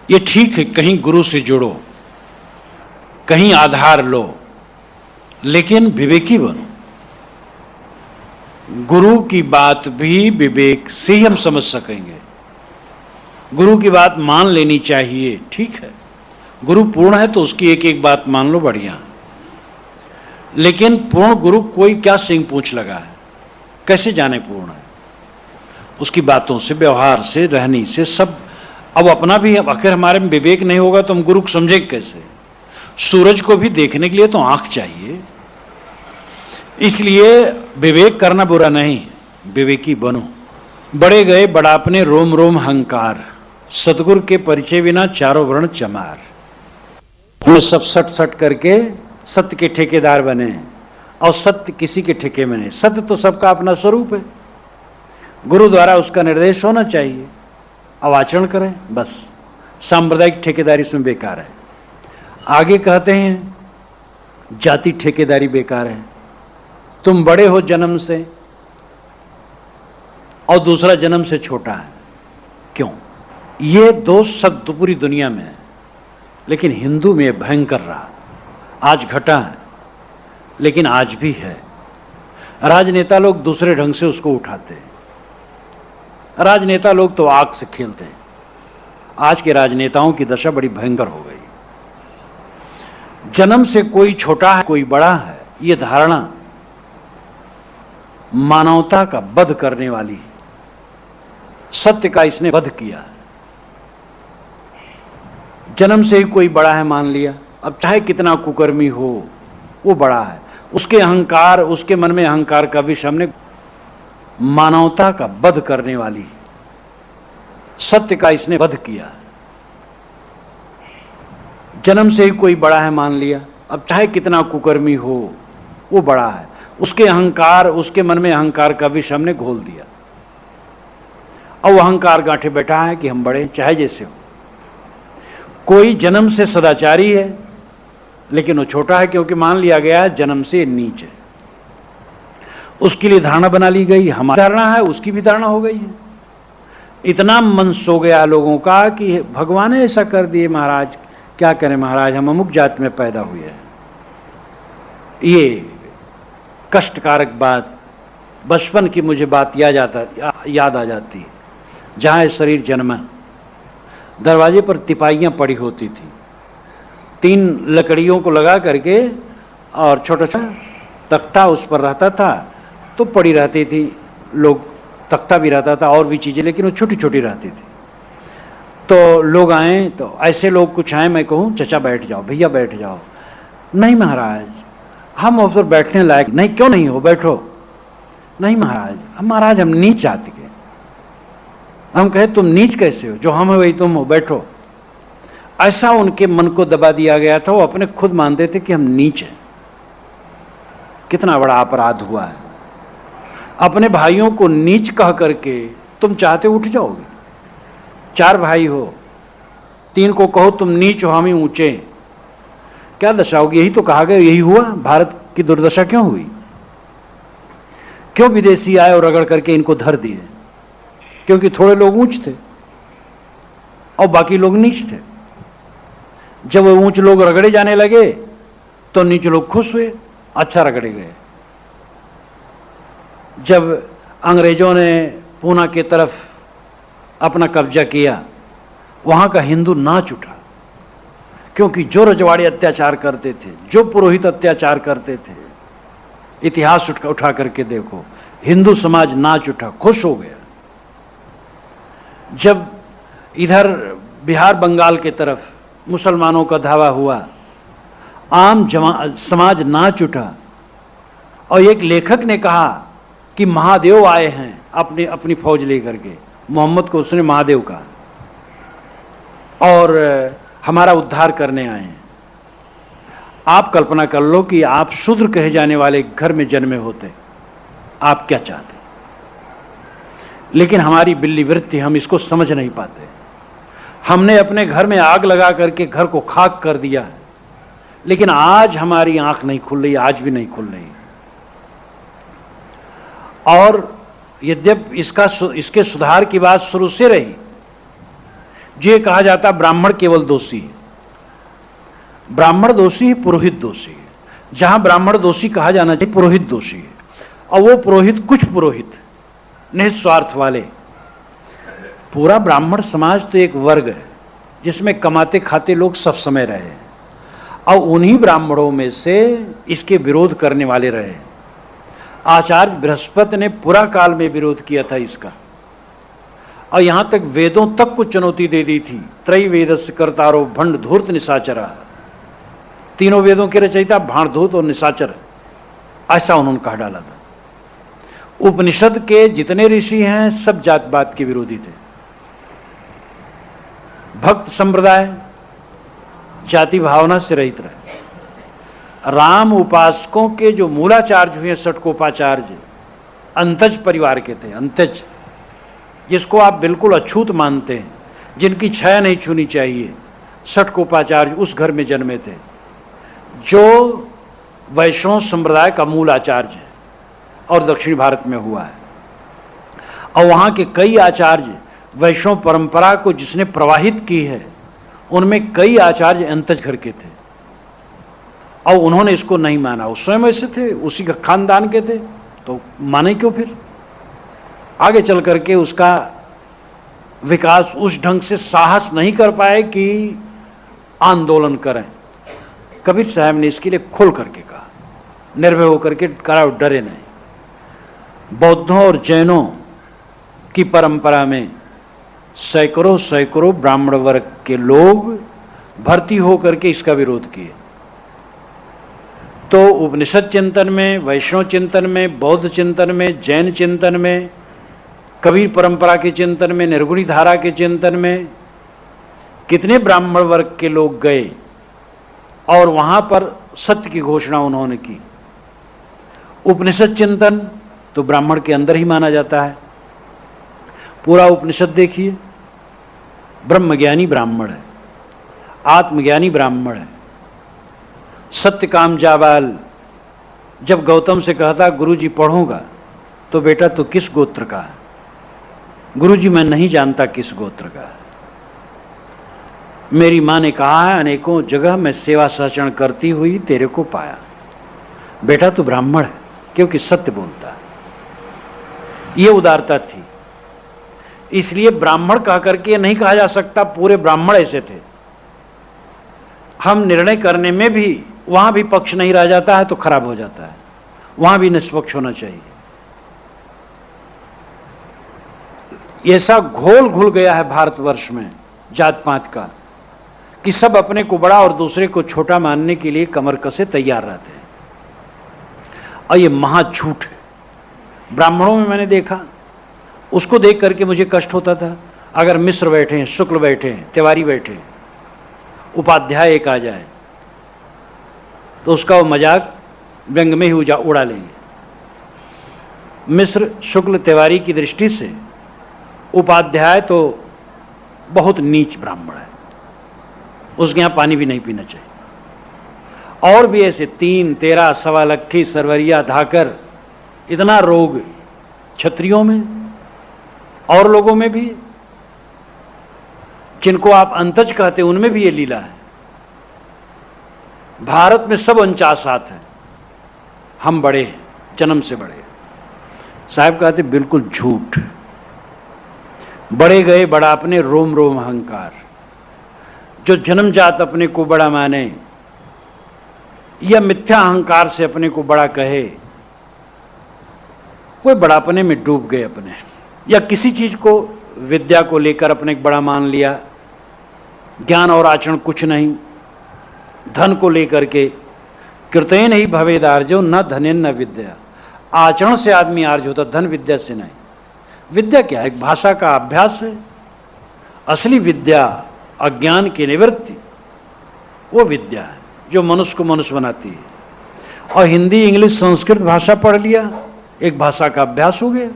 ये ठीक है, कहीं गुरु से जुड़ो, कहीं आधार लो, लेकिन विवेकी बनो। गुरु की बात भी विवेक से ही हम समझ सकेंगे। गुरु की बात मान लेनी चाहिए, ठीक है, गुरु पूर्ण है तो उसकी एक एक बात मान लो, बढ़िया। लेकिन पूर्ण गुरु कोई क्या सिंह पूंछ लगा है, कैसे जाने पूर्ण है? उसकी बातों से, व्यवहार से, रहनी से सब। अब अपना भी आखिर हमारे में विवेक नहीं होगा तो हम गुरु को समझेंगे कैसे? सूरज को भी देखने के लिए तो आंख चाहिए। इसलिए विवेक करना बुरा नहीं, विवेकी बनो। बड़े गए बड़ापने रोम रोम हंकार, सतगुरु के परिचय बिना चारों वर्ण चमार। में सब सट सट करके सत्य के ठेकेदार बने, और सत्य किसी के ठेके में नहीं। सत्य तो सबका अपना स्वरूप है, गुरु द्वारा उसका निर्देश होना चाहिए, अब आचरण करें बस। सांप्रदायिक ठेकेदारी इसमें बेकार है। आगे कहते हैं जाति ठेकेदारी बेकार है। तुम बड़े हो जन्म से और दूसरा जन्म से छोटा है, क्यों? ये दोष शब्द पूरी दुनिया में है, लेकिन हिंदू में भयंकर रहा। आज घटा है, लेकिन आज भी है। राजनेता लोग दूसरे ढंग से उसको उठाते हैं। राजनेता लोग तो आग से खेलते हैं। आज के राजनेताओं की दशा बड़ी भयंकर हो गई। जन्म से कोई छोटा है कोई बड़ा है, ये धारणा मानवता का वध करने वाली है। सत्य का इसने वध किया। जन्म से ही कोई बड़ा है मान लिया, अब चाहे कितना कुकर्मी हो वो बड़ा है। उसके अहंकार, उसके मन में अहंकार का विष हमने मानवता का वध करने वाली सत्य का इसने वध किया। जन्म से ही कोई बड़ा है मान लिया, अब चाहे कितना कुकर्मी हो वो बड़ा है। उसके अहंकार, उसके मन में अहंकार का विष हमने घोल दिया, और वो अहंकार गांठे बैठा है कि हम बड़े, चाहे जैसे हो। कोई जन्म से सदाचारी है, लेकिन वो छोटा है क्योंकि मान लिया गया है जन्म से नीच है। उसके लिए धारणा बना ली गई, हमारी धारणा है, उसकी भी धारणा हो गई है। इतना मन सो गया लोगों का कि भगवान ने ऐसा कर दिए महाराज, क्या करें महाराज, हम अमुक जाति में पैदा हुए हैं। ये कष्टकारक बात, बचपन की मुझे बात याद आ जाती है। जहाँ ये शरीर जन्मा, दरवाजे पर तिपाइयाँ पड़ी होती थी, 3 लकड़ियों को लगा करके, और छोटा छोटा तख्ता उस पर रहता था, तो पड़ी रहती थी। लोग, तख्ता भी रहता था और भी चीज़ें, लेकिन वो छोटी छोटी रहती थी। तो लोग आए, तो ऐसे लोग कुछ आए, मैं कहूँ चचा बैठ जाओ, भैया बैठ जाओ। नहीं महाराज, हम अवसर बैठने लायक नहीं। क्यों नहीं हो, बैठो। नहीं महाराज, हम नीच जाति के। हम कहे तुम नीच कैसे हो, जो हम है वही तुम हो, बैठो। ऐसा उनके मन को दबा दिया गया था, वो अपने खुद मानते थे कि हम नीच हैं। कितना बड़ा अपराध हुआ है। अपने भाइयों को नीच कह करके तुम चाहते उठ जाओगे। 4 भाई हो, 3 को कहो तुम नीच हो, हम ही ऊंचे, क्या दशा होगी? यही तो कहा गया, यही हुआ। भारत की दुर्दशा क्यों हुई? क्यों विदेशी आए और रगड़ करके इनको धर दिए? क्योंकि थोड़े लोग ऊंच थे और बाकी लोग नीच थे। जब वो ऊंच लोग रगड़े जाने लगे तो नीच लोग खुश हुए, अच्छा रगड़े गए। जब अंग्रेजों ने पूना की तरफ अपना कब्जा किया, वहां का हिंदू नाच उठा, क्योंकि जो रजवाड़े अत्याचार करते थे, जो पुरोहित अत्याचार करते थे, इतिहास उठा करके देखो, हिंदू समाज नाच उठा, खुश हो गया। जब इधर बिहार बंगाल के तरफ मुसलमानों का धावा हुआ, आम समाज नाच उठा और एक लेखक ने कहा कि महादेव आए हैं अपनी फौज लेकर के। मोहम्मद को उसने महादेव कहा और हमारा उद्धार करने आए हैं। आप कल्पना कर लो कि आप शूद्र कहे जाने वाले घर में जन्मे होते, आप क्या चाहते? लेकिन हमारी बिल्ली वृत्ति, हम इसको समझ नहीं पाते। हमने अपने घर में आग लगा करके घर को खाक कर दिया है, लेकिन आज हमारी आंख नहीं खुल रही, आज भी नहीं खुल रही। और यद्यपि इसके सुधार की बात शुरू से रही, जो ये कहा जाता ब्राह्मण केवल दोषी है, ब्राह्मण दोषी है, पुरोहित दोषी है। जहां ब्राह्मण दोषी कहा जाना चाहिए, पुरोहित दोषी है। और वो पुरोहित, कुछ पुरोहित निस्वार्थ वाले, पूरा ब्राह्मण समाज तो एक वर्ग है जिसमें कमाते खाते लोग सब समय रहे हैं, और उन्हीं ब्राह्मणों में से इसके विरोध करने वाले रहे। आचार्य बृहस्पति ने पुरा काल में विरोध किया था इसका, और यहां तक वेदों तक को चुनौती दे दी थी। त्रैवेदस्य कर्तारो भंड धूर्त निशाचरा, तीनों वेदों के रचयिता भांडधूत और निशाचर, ऐसा उन्होंने कहा डाला था। उपनिषद के जितने ऋषि हैं सब जात-पात के विरोधी थे। भक्त संप्रदाय जाति भावना से रहित रहे। राम उपासकों के जो मूलाचार्य हुए, षटकोपाचार्य, अंतज परिवार के थे। अंतज, जिसको आप बिल्कुल अछूत मानते हैं, जिनकी छाया नहीं छूनी चाहिए, षटकोपाचार्य उस घर में जन्मे थे, जो वैष्णव संप्रदाय का मूल आचार्य है और दक्षिण भारत में हुआ है। और वहाँ के कई आचार्य, वैष्णव परंपरा को जिसने प्रवाहित की है, उनमें कई आचार्य अंतज घर के थे, और उन्होंने इसको नहीं माना। वो स्वयं ऐसे थे, उसी का खानदान के थे, तो माने क्यों फिर? आगे चल करके उसका विकास उस ढंग से साहस नहीं कर पाए कि आंदोलन करें। कबीर साहब ने इसके लिए खोल करके कहा, निर्भय होकर के कहा, डरे नहीं। बौद्धों और जैनों की परंपरा में सैकड़ों सैकड़ों ब्राह्मण वर्ग के लोग भर्ती होकर के इसका विरोध किए। तो उपनिषद चिंतन में, वैष्णव चिंतन में, बौद्ध चिंतन में, जैन चिंतन में, कबीर परंपरा के चिंतन में, निर्गुणी धारा के चिंतन में कितने ब्राह्मण वर्ग के लोग गए और वहां पर सत्य की घोषणा उन्होंने की। उपनिषद चिंतन तो ब्राह्मण के अंदर ही माना जाता है। पूरा उपनिषद देखिए, ब्रह्मज्ञानी ब्राह्मण है, आत्मज्ञानी ब्राह्मण है। सत्यकाम जाबाल जब गौतम से कहता, गुरुजी पढ़ूंगा, तो बेटा तो किस गोत्र का है? गुरुजी मैं नहीं जानता किस गोत्र का है। मेरी माँ ने कहा है अनेकों जगह मैं सेवा सहचरण करती हुई तेरे को पाया। बेटा तू ब्राह्मण है, क्योंकि सत्य बोलता है। ये उदारता थी। इसलिए ब्राह्मण कह करके नहीं कहा जा सकता पूरे ब्राह्मण ऐसे थे। हम निर्णय करने में भी वहां भी पक्ष नहीं रह जाता है तो खराब हो जाता है, वहां भी निष्पक्ष होना चाहिए। ऐसा घोल घुल गया है भारतवर्ष में जात पात का कि सब अपने को बड़ा और दूसरे को छोटा मानने के लिए कमर कसे तैयार रहते हैं, और ये महाझूठ है। ब्राह्मणों में मैंने देखा, उसको देख करके मुझे कष्ट होता था। अगर मिश्र बैठे हैं, शुक्ल बैठे हैं, तिवारी बैठे हैं, उपाध्याय एक आ जाए तो उसका वो मजाक व्यंग में ही उड़ा लेंगे। मिश्र शुक्ल तिवारी की दृष्टि से उपाध्याय तो बहुत नीच ब्राह्मण है, उसके यहाँ पानी भी नहीं पीना चाहिए। और भी ऐसे 3, 13, सवा लक्खी, सरवरिया, धाकर, इतना रोग क्षत्रियों में और लोगों में भी, जिनको आप अंतज कहते हैं, उनमें भी ये लीला है। भारत में सब 49 हाथ हैं, हम बड़े हैं, जन्म से बड़े। साहब कहते बिल्कुल झूठ। बड़े गए बड़ा अपने रोम रोम अहंकार। जो जन्मजात अपने को बड़ा माने या मिथ्या अहंकार से अपने को बड़ा कहे, वो बड़ापने में डूब गए अपने, या किसी चीज को विद्या को लेकर अपने एक बड़ा मान लिया, ज्ञान और आचरण कुछ नहीं, धन को लेकर के कृतेन ही भवेद आर्जो न धनेन न विद्या, आचरण से आदमी आर्ज होता, धन विद्या से नहीं। विद्या क्या है? एक भाषा का अभ्यास है। असली विद्या अज्ञान की निवृत्ति, वो विद्या है जो मनुष्य को मनुष्य बनाती है। और हिंदी इंग्लिश संस्कृत भाषा पढ़ लिया, एक भाषा का अभ्यास हो गया,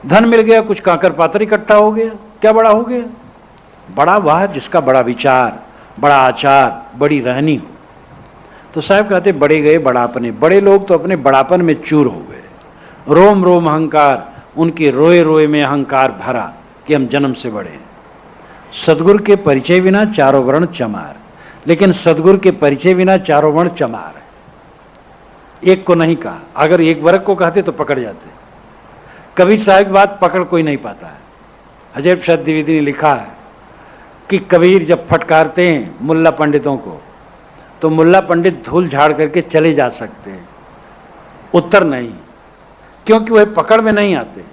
धन मिल गया, कुछ काकर पात्र इकट्ठा हो गया, क्या बड़ा हो गया? बड़ा वह जिसका बड़ा विचार, बड़ा आचार, बड़ी रहनी हो। तो साहब कहते बड़े गए बड़ापने, बड़े लोग तो अपने बड़ापन में चूर हो गए, रोम रोम अहंकार, उनके रोए रोए में अहंकार भरा कि हम जन्म से बड़े हैं। सदगुरु के परिचय बिना चारों वर्ण चमार, लेकिन सदगुरु के परिचय बिना चारों वर्ण चमार है। एक को नहीं कहा, अगर एक वर्ग को कहते तो पकड़ जाते। कबीर साहब की बात पकड़ कोई नहीं पाता है। हजरत प्रसाद द्विवेदी ने लिखा है कि कबीर जब फटकारते हैं मुल्ला पंडितों को, तो मुल्ला पंडित धूल झाड़ करके चले जा सकते हैं, उत्तर नहीं, क्योंकि वह पकड़ में नहीं आते।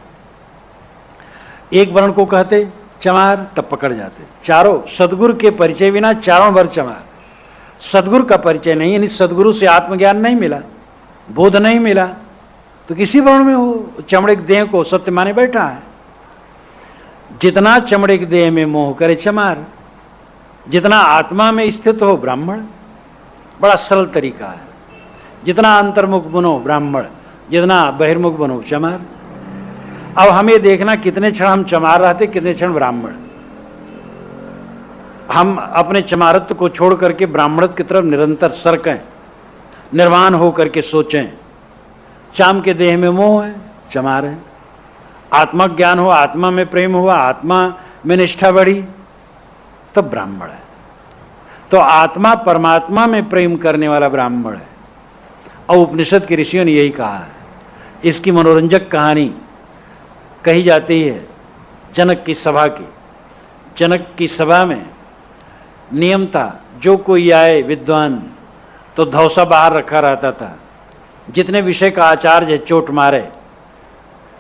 एक वर्ण को कहते चमार, तब पकड़ जाते। चारों सदगुरु के परिचय बिना चारों वर्ण चमार। सदगुरु का परिचय नहीं, यानी सदगुरु से आत्मज्ञान नहीं मिला, बोध नहीं मिला, तो किसी वर्ण में हो, चमड़े के देह को सत्य माने बैठा है। जितना चमड़े के देह में मोह करे चमार, जितना आत्मा में स्थित हो ब्राह्मण। बड़ा सरल तरीका है। जितना अंतर्मुख बनो ब्राह्मण, जितना बहिर्मुख बनो चमार। अब हमें देखना कितने क्षण हम चमार रहते, कितने क्षण ब्राह्मण। हम अपने चमारत्व को छोड़ करके ब्राह्मणत्व की तरफ निरंतर सरकें, निर्वाण हो करके सोचें। चाम के देह में मोह है, चमार है। आत्मा ज्ञान हो, आत्मा में प्रेम हुआ, आत्मा में निष्ठा बढ़ी, तब ब्राह्मण है। तो आत्मा परमात्मा में प्रेम करने वाला ब्राह्मण है। और उपनिषद के ऋषियों ने यही कहा है। इसकी मनोरंजक कहानी कही जाती है जनक की सभा की। जनक की सभा में नियम था, जो कोई आए विद्वान तो धौसा बाहर रखा रहता था। जितने विषय का आचार्य है चोट मारे,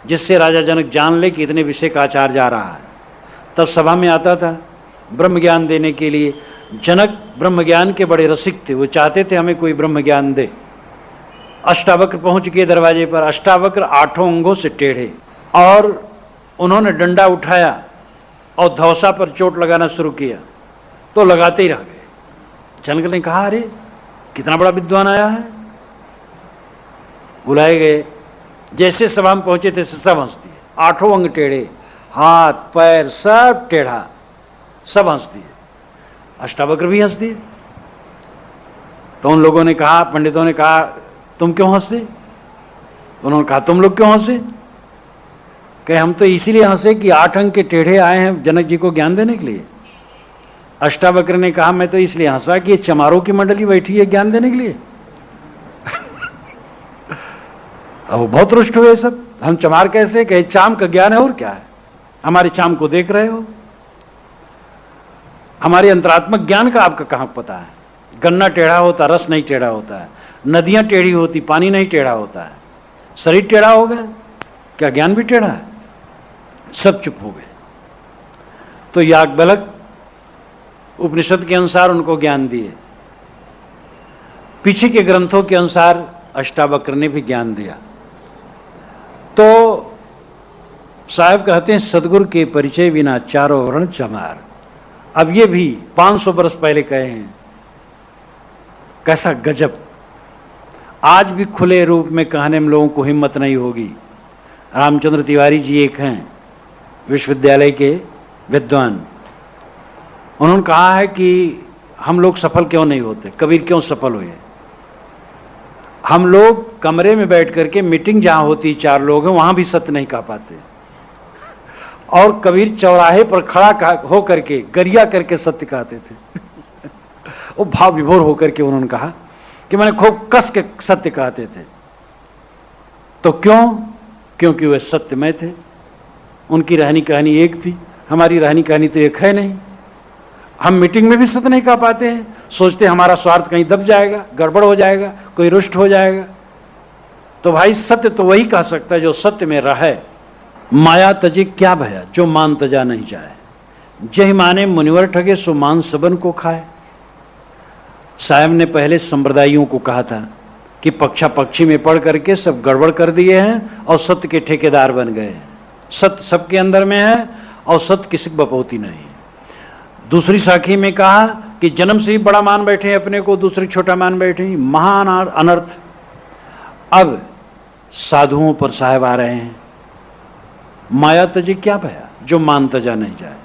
जिससे राजा जनक जान ले कि इतने विषय का आचार्य जा रहा है, तब सभा में आता था ब्रह्म ज्ञान देने के लिए। जनक ब्रह्म ज्ञान के बड़े रसिक थे, वो चाहते थे हमें कोई ब्रह्म ज्ञान दे। अष्टावक्र पहुंच गए दरवाजे पर। अष्टावक्र 8 अंगों से टेढ़े, और उन्होंने डंडा उठाया और धौसा पर चोट लगाना शुरू किया, तो लगाते ही रह गए। जनक ने कहा, अरे कितना बड़ा विद्वान आया है। बुलाए गए, जैसे सभा में पहुंचे थे सब हंस दिए। 8 अंग टेढ़े, हाथ पैर सब टेढ़ा, सब हंस दिए। अष्टावक्र भी हंस दिए। तो उन लोगों ने कहा, पंडितों ने कहा, तुम क्यों हंसे? उन्होंने कहा, तुम लोग क्यों हंसे? कहे, हम तो इसीलिए हंसे कि 8 अंग के टेढ़े आए हैं जनक जी को ज्ञान देने के लिए। अष्टावक्र ने कहा, मैं तो इसलिए हंसा कि ये चमारों की मंडली बैठी है ज्ञान देने के लिए। अब वो बहुत रुष्ट हुए सब। हम चमार कैसे? कहे, चाम का ज्ञान है और क्या है, हमारे चाम को देख रहे हो, हमारे अंतरात्मक ज्ञान का आपका कहाँ पता है? गन्ना टेढ़ा होता, रस नहीं टेढ़ा होता है। नदियां टेढ़ी होती, पानी नहीं टेढ़ा होता है। शरीर टेढ़ा हो गया, क्या ज्ञान भी टेढ़ा है? सब चुप हो गए। तो याज्ञवल्क्य उपनिषद के अनुसार उनको ज्ञान दिए, पीछे के ग्रंथों के अनुसार अष्टावक्र ने भी ज्ञान दिया। तो साहब कहते हैं, सदगुरु के परिचय बिना चारों वर्ण चमार। अब ये भी 500 वर्ष पहले कहे हैं। कैसा गजब! आज भी खुले रूप में कहने में लोगों को हिम्मत नहीं होगी। रामचंद्र तिवारी जी एक हैं विश्वविद्यालय के विद्वान, उन्होंने कहा है कि हम लोग सफल क्यों नहीं होते, कबीर क्यों सफल हुए। हम लोग कमरे में बैठ करके, मीटिंग जहाँ होती 4 लोग हैं, वहाँ भी सत्य नहीं कह पाते, और कबीर चौराहे पर खड़ा हो करके गरिया करके सत्य कहते थे। वो भाव विभोर होकर के उन्होंने कहा कि मैंने खूब कस के सत्य कहते थे। तो क्यों? क्योंकि वे सत्यमय थे। उनकी रहनी कहानी एक थी, हमारी रहनी कहानी तो एक है नहीं। हम मीटिंग में भी सत्य नहीं कह पाते हैं, सोचते हमारा स्वार्थ कहीं दब जाएगा, गड़बड़ हो जाएगा, कोई रुष्ट हो जाएगा। तो भाई सत्य तो वही कह सकता है जो सत्य में रहे। माया तजे क्या भया, जो मान तजा नहीं जाए। जय माने मुनिवर ठगे, सो मान सबन को खाए। साहब ने पहले संप्रदायों को कहा था कि पक्षा पक्षी में पढ़ करके सब गड़बड़ कर दिए हैं और सत्य के ठेकेदार बन गए हैं। सत्य सबके अंदर में है और सत्य किसी की बपौती नहीं है। दूसरी साखी में कहा कि जन्म से ही बड़ा मान बैठे अपने को, दूसरे छोटा मान बैठे, महान अनर्थ। अब साधुओं पर साहब आ रहे हैं, माया तजे क्या भया, जो मान तजा नहीं जाए।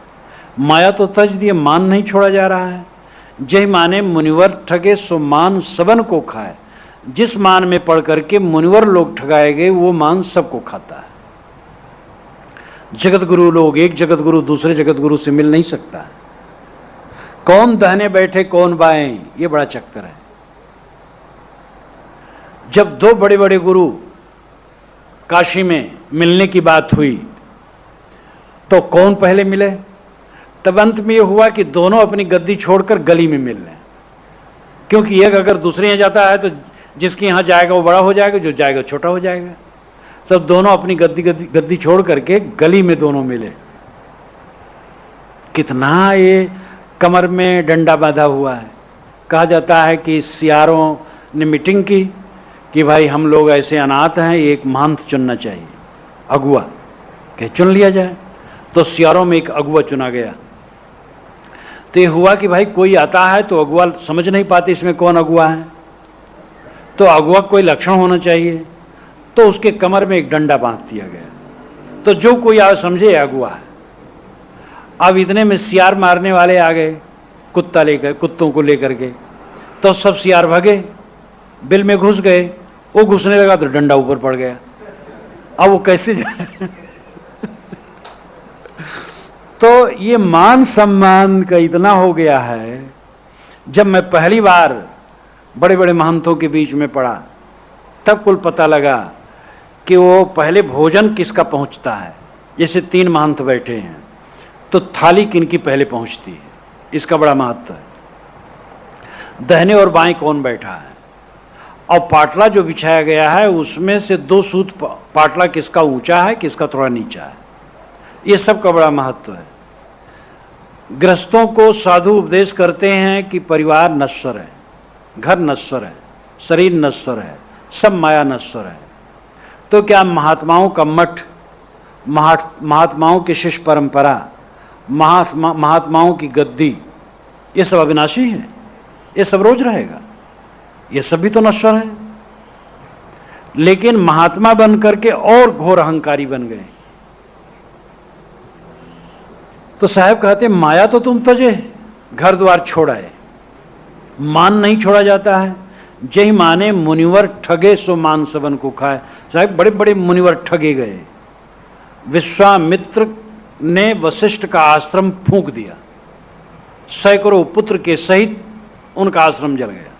माया तो तज दिए, मान नहीं छोड़ा जा रहा है। जय माने मुनिवर ठगे, सो मान सबन को खाए। जिस मान में पढ़ करके मुनिवर लोग ठगाए गए, वो मान सबको खाता है। जगत गुरु लोग, एक जगत गुरु दूसरे जगत गुरु से मिल नहीं सकता। कौन दाहिने बैठे कौन बाएं, ये बड़ा चक्कर है। जब दो बड़े बड़े गुरु काशी में मिलने की बात हुई तो कौन पहले मिले? तब अंत में यह हुआ कि दोनों अपनी गद्दी छोड़कर गली में मिल रहे हैं, क्योंकि एक अगर दूसरे यहाँ जाता है तो जिसके यहाँ जाएगा वो बड़ा हो जाएगा, जो जाएगा छोटा हो जाएगा। तब दोनों अपनी गद्दी छोड़ करके गली में दोनों मिले। कितना ये कमर में डंडा बांधा हुआ है। कहा जाता है कि सियारों ने मीटिंग की कि भाई हम लोग ऐसे अनाथ हैं, एक महंत चुनना चाहिए, अगुआ, कहे चुन लिया जाए। तो सियारों में एक अगुआ चुना गया। तो ये हुआ कि भाई कोई आता है तो अगुआ समझ नहीं पाते इसमें कौन अगुआ है, तो अगुआ कोई लक्षण होना चाहिए, तो उसके कमर में एक डंडा बांध दिया गया। तो जो कोई आए समझे अगुआ है। अब इतने में सियार मारने वाले आ गए, कुत्तों को लेकर के, तो सब सियार भागे, बिल में घुस गए। वो घुसने लगा तो डंडा ऊपर पड़ गया। अब वो कैसे जाए? तो ये मान सम्मान का इतना हो गया है। जब मैं पहली बार बड़े बड़े महंतों के बीच में पड़ा तब कुल पता लगा कि वो पहले भोजन किसका पहुंचता है। जैसे 3 महंत बैठे हैं तो थाली किनकी पहले पहुंचती है, इसका बड़ा महत्व है। दाहिने और बाएं कौन बैठा है, और पाटला जो बिछाया गया है उसमें से 2 सूत पाटला किसका ऊंचा है, किसका थोड़ा नीचा है, ये सब का बड़ा महत्व है। गृहस्थों को साधु उपदेश करते हैं कि परिवार नश्वर है, घर नश्वर है, शरीर नश्वर है, सब माया नश्वर है। तो क्या महात्माओं का मठ, महात्माओं की शिष्य परंपरा, महात्माओं की गद्दी, ये सब अविनाशी है, ये सब रोज रहेगा, ये सब भी तो नश्वर है। लेकिन महात्मा बन करके और घोर अहंकारी बन गए। तो साहब कहते माया तो तुम तजे, घर द्वार छोड़ाए, मान नहीं छोड़ा जाता है। जय माने मुनिवर ठगे, सो मान सबन को खाए। साहब बड़े बड़े मुनिवर ठगे गए। विश्वामित्र ने वशिष्ठ का आश्रम फूंक दिया, सैकड़ों पुत्र के सहित उनका आश्रम जल गया।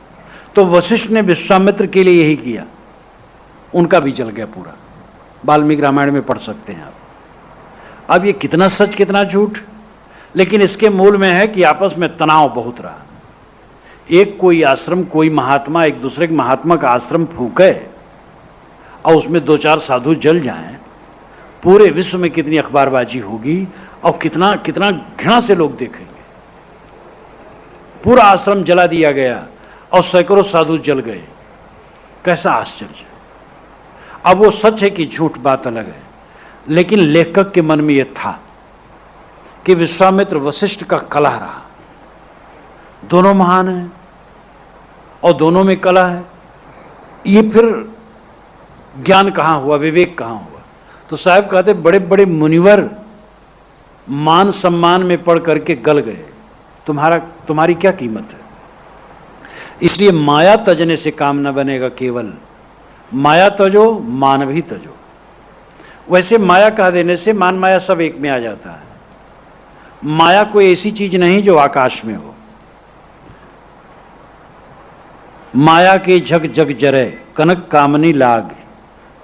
तो वशिष्ठ ने विश्वामित्र के लिए यही किया, उनका भी जल गया पूरा। वाल्मीकि रामायण में पढ़ सकते हैं आप। अब ये कितना सच कितना झूठ, लेकिन इसके मूल में है कि आपस में तनाव बहुत रहा। एक कोई आश्रम, कोई महात्मा एक दूसरे के महात्मा का आश्रम फूके और उसमें 2-4 साधु जल जाएं, पूरे विश्व में कितनी अखबारबाजी होगी और कितना कितना घृणा से लोग देखेंगे। पूरा आश्रम जला दिया गया और सैकड़ों साधु जल गए, कैसा आश्चर्य। अब वो सच है कि झूठ, बात अलग है, लेकिन लेखक के मन में यह था कि विश्वामित्र वशिष्ठ का कलह रहा। दोनों महान हैं और दोनों में कलह है, ये फिर ज्ञान कहाँ हुआ, विवेक कहाँ हुआ। तो साहब कहते बड़े बड़े मुनिवर मान सम्मान में पढ़ करके गल गए, तुम्हारी क्या कीमत है। इसलिए माया तजने से काम न बनेगा, केवल माया तजो मान भी तजो। वैसे माया कह देने से मान माया सब एक में आ जाता है। माया कोई ऐसी चीज नहीं जो आकाश में हो। माया के झक जग जरे, कनक कामनी लाग,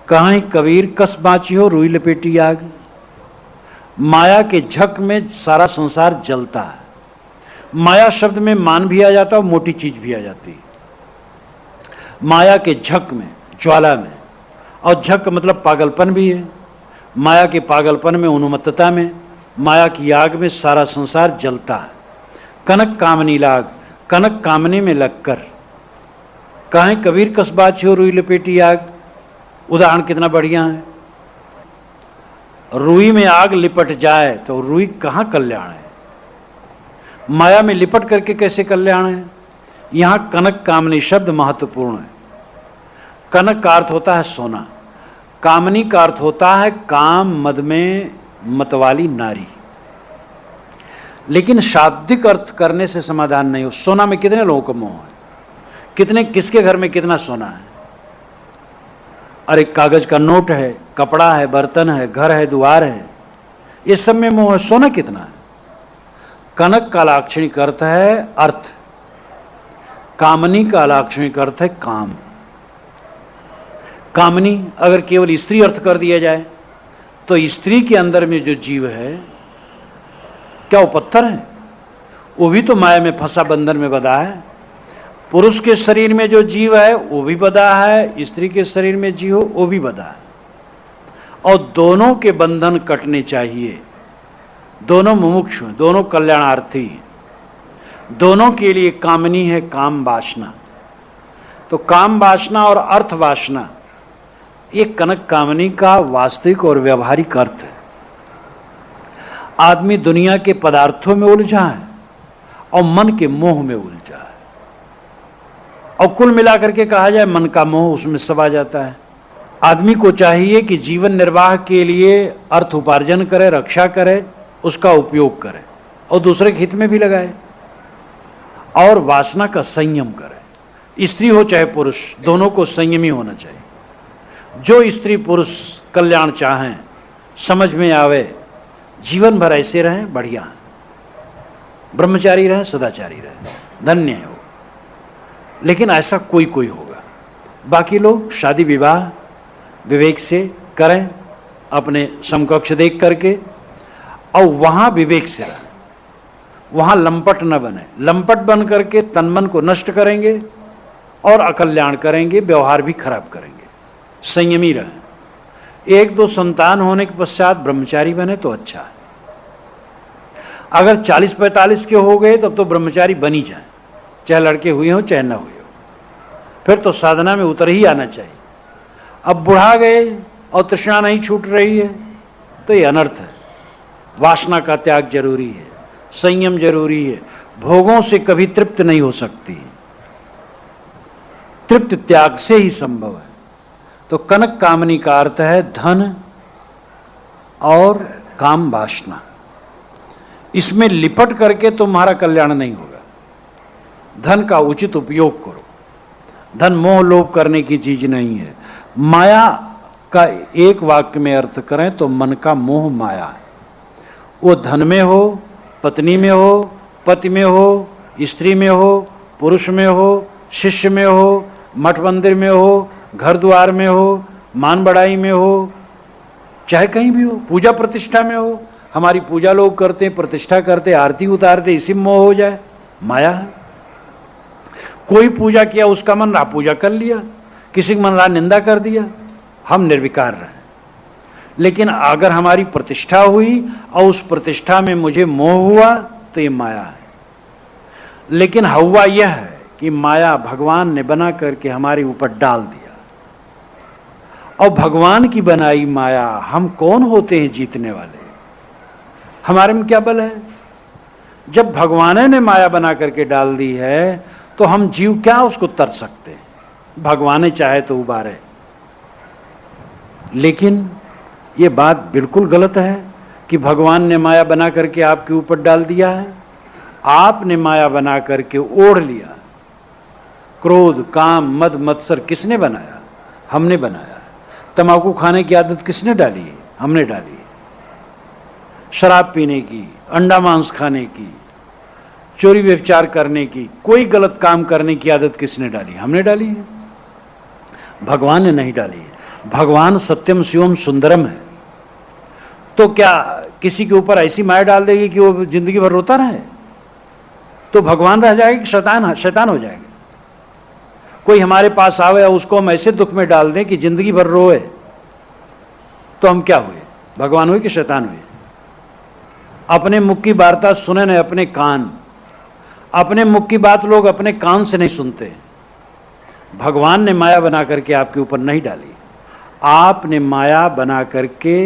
कहीं कबीर कस बाची हो, रुई लपेटी आग। माया के झक में सारा संसार जलता है। माया शब्द में मान भी आ जाता है और मोटी चीज भी आ जाती है। माया के झक में, ज्वाला में, और झक मतलब पागलपन भी है, माया के पागलपन में, उन्मत्तता में, माया की आग में सारा संसार जलता है। कनक कामनी लाग, कनक कामनी में लगकर कहें कबीर कसबा छो रुई लपेटी आग। उदाहरण कितना बढ़िया है। रुई में आग लिपट जाए तो रुई कहां कल्याण है, माया में लिपट करके कैसे कल्याण है। यहां कनक कामनी शब्द महत्वपूर्ण है। कनक का अर्थ होता है सोना, कामनी का अर्थ होता है काम मद में मतवाली नारी। लेकिन शाब्दिक अर्थ करने से समाधान नहीं हो। सोना में कितने लोगों को मोह है, कितने, किसके घर में कितना सोना है। अरे कागज का नोट है, कपड़ा है, बर्तन है, घर है, द्वार है, ये सब में मोह है। सोना कितना है। कनक का लाक्षणिक अर्थ है अर्थ, कामनी का लाक्षणिक अर्थ है काम। कामनी अगर केवल स्त्री अर्थ कर दिया जाए तो स्त्री के अंदर में जो जीव है, क्या वो पत्थर है? वो भी तो माया में फंसा, बंधन में बंधा है। पुरुष के शरीर में जो जीव है वो भी बंधा है, स्त्री के शरीर में जीव हो वो भी बंधा है। और दोनों के बंधन कटने चाहिए। दोनों मुमुक्षु हैं, दोनों कल्याणार्थी हैं, दोनों के लिए कामनी है काम वासना। तो काम वासना और अर्थ वासना ये कनक कामनी का वास्तविक और व्यवहारिक अर्थ है। आदमी दुनिया के पदार्थों में उलझा है और मन के मोह में उलझा है। और कुल मिलाकर के कहा जाए मन का मोह उसमें सब आ जाता है। आदमी को चाहिए कि जीवन निर्वाह के लिए अर्थ उपार्जन करे, रक्षा करे, उसका उपयोग करे और दूसरे के हित में भी लगाए और वासना का संयम करे। स्त्री हो चाहे पुरुष, दोनों को संयमी होना चाहिए। जो स्त्री पुरुष कल्याण चाहें, समझ में आवे, जीवन भर ऐसे रहें, बढ़िया है, ब्रह्मचारी रहें, सदाचारी रहें, धन्य है वो। लेकिन ऐसा कोई कोई होगा। बाकी लोग शादी विवाह विवेक से करें, अपने समकक्ष देख करके, और वहां विवेक से रहें, वहां लंपट न बने। लंपट बन करके तन मन को नष्ट करेंगे और अकल्याण करेंगे, व्यवहार भी खराब करेंगे। संयमी रहें। एक दो संतान होने के पश्चात ब्रह्मचारी बने तो अच्छा है। अगर 40-45 के हो गए तब तो ब्रह्मचारी बन ही जाए, चाहे लड़के हुए हो चाहे न हुए हो, फिर तो साधना में उतर ही आना चाहिए। अब बुढ़ा गए और तृष्णा नहीं छूट रही है तो ये अनर्थ है। वासना का त्याग जरूरी है, संयम जरूरी है। भोगों से कभी तृप्त नहीं हो सकती, तृप्त त्याग से ही संभव है। तो कनक कामनी का अर्थ है धन और काम वासना। इसमें लिपट करके तुम्हारा कल्याण नहीं होगा। धन का उचित उपयोग करो। धन मोह लोभ करने की चीज नहीं है। माया का एक वाक्य में अर्थ करें तो मन का मोह माया है। वो धन में हो, पत्नी में हो, पति में हो, स्त्री में हो, पुरुष में हो, शिष्य में हो, मठ मंदिर में हो, घर द्वार में हो, मान बढ़ाई में हो, चाहे कहीं भी हो, पूजा प्रतिष्ठा में हो। हमारी पूजा लोग करते हैं, प्रतिष्ठा करते, आरती उतारते, इसी में मोह हो जाए, माया है। कोई पूजा किया, उसका मन रहा पूजा कर लिया, किसी का मन रहा निंदा कर दिया, हम निर्विकार रहे। लेकिन अगर हमारी प्रतिष्ठा हुई और उस प्रतिष्ठा में मुझे मोह हुआ तो ये माया है। लेकिन हुआ यह है कि माया भगवान ने बना करके हमारे ऊपर डाल दिया, और भगवान की बनाई माया हम कौन होते हैं जीतने वाले? हमारे में क्या बल है? जब भगवान ने माया बना करके डाल दी है तो हम जीव क्या उसको तर सकते हैं? भगवान चाहे तो उबारे। लेकिन ये बात बिल्कुल गलत है कि भगवान ने माया बना करके आपके ऊपर डाल दिया है। आपने माया बना करके ओढ़ लिया। क्रोध, काम, मद, मत्सर किसने बनाया? हमने बनाया। तंबाकू खाने की आदत किसने डाली है? हमने डाली है। शराब पीने की, अंडा मांस खाने की, चोरी व्यभिचार करने की, कोई गलत काम करने की आदत किसने डाली? हमने डाली है, भगवान ने नहीं डाली है। भगवान सत्यम शिवम सुंदरम है। तो क्या किसी के ऊपर ऐसी माया डाल देगी कि वो जिंदगी भर रोता रहे? तो भगवान रह जाएगा कि शैतान हो जाएगा? कोई हमारे पास आवे और उसको हम ऐसे दुख में डाल दें कि जिंदगी भर रोए, तो हम क्या हुए? भगवान हुए कि शैतान हुए? अपने मुख की वार्ता सुने न अपने कान। अपने मुख की बात लोग अपने कान से नहीं सुनते। भगवान ने माया बना करके आपके ऊपर नहीं डाली, आपने माया बना करके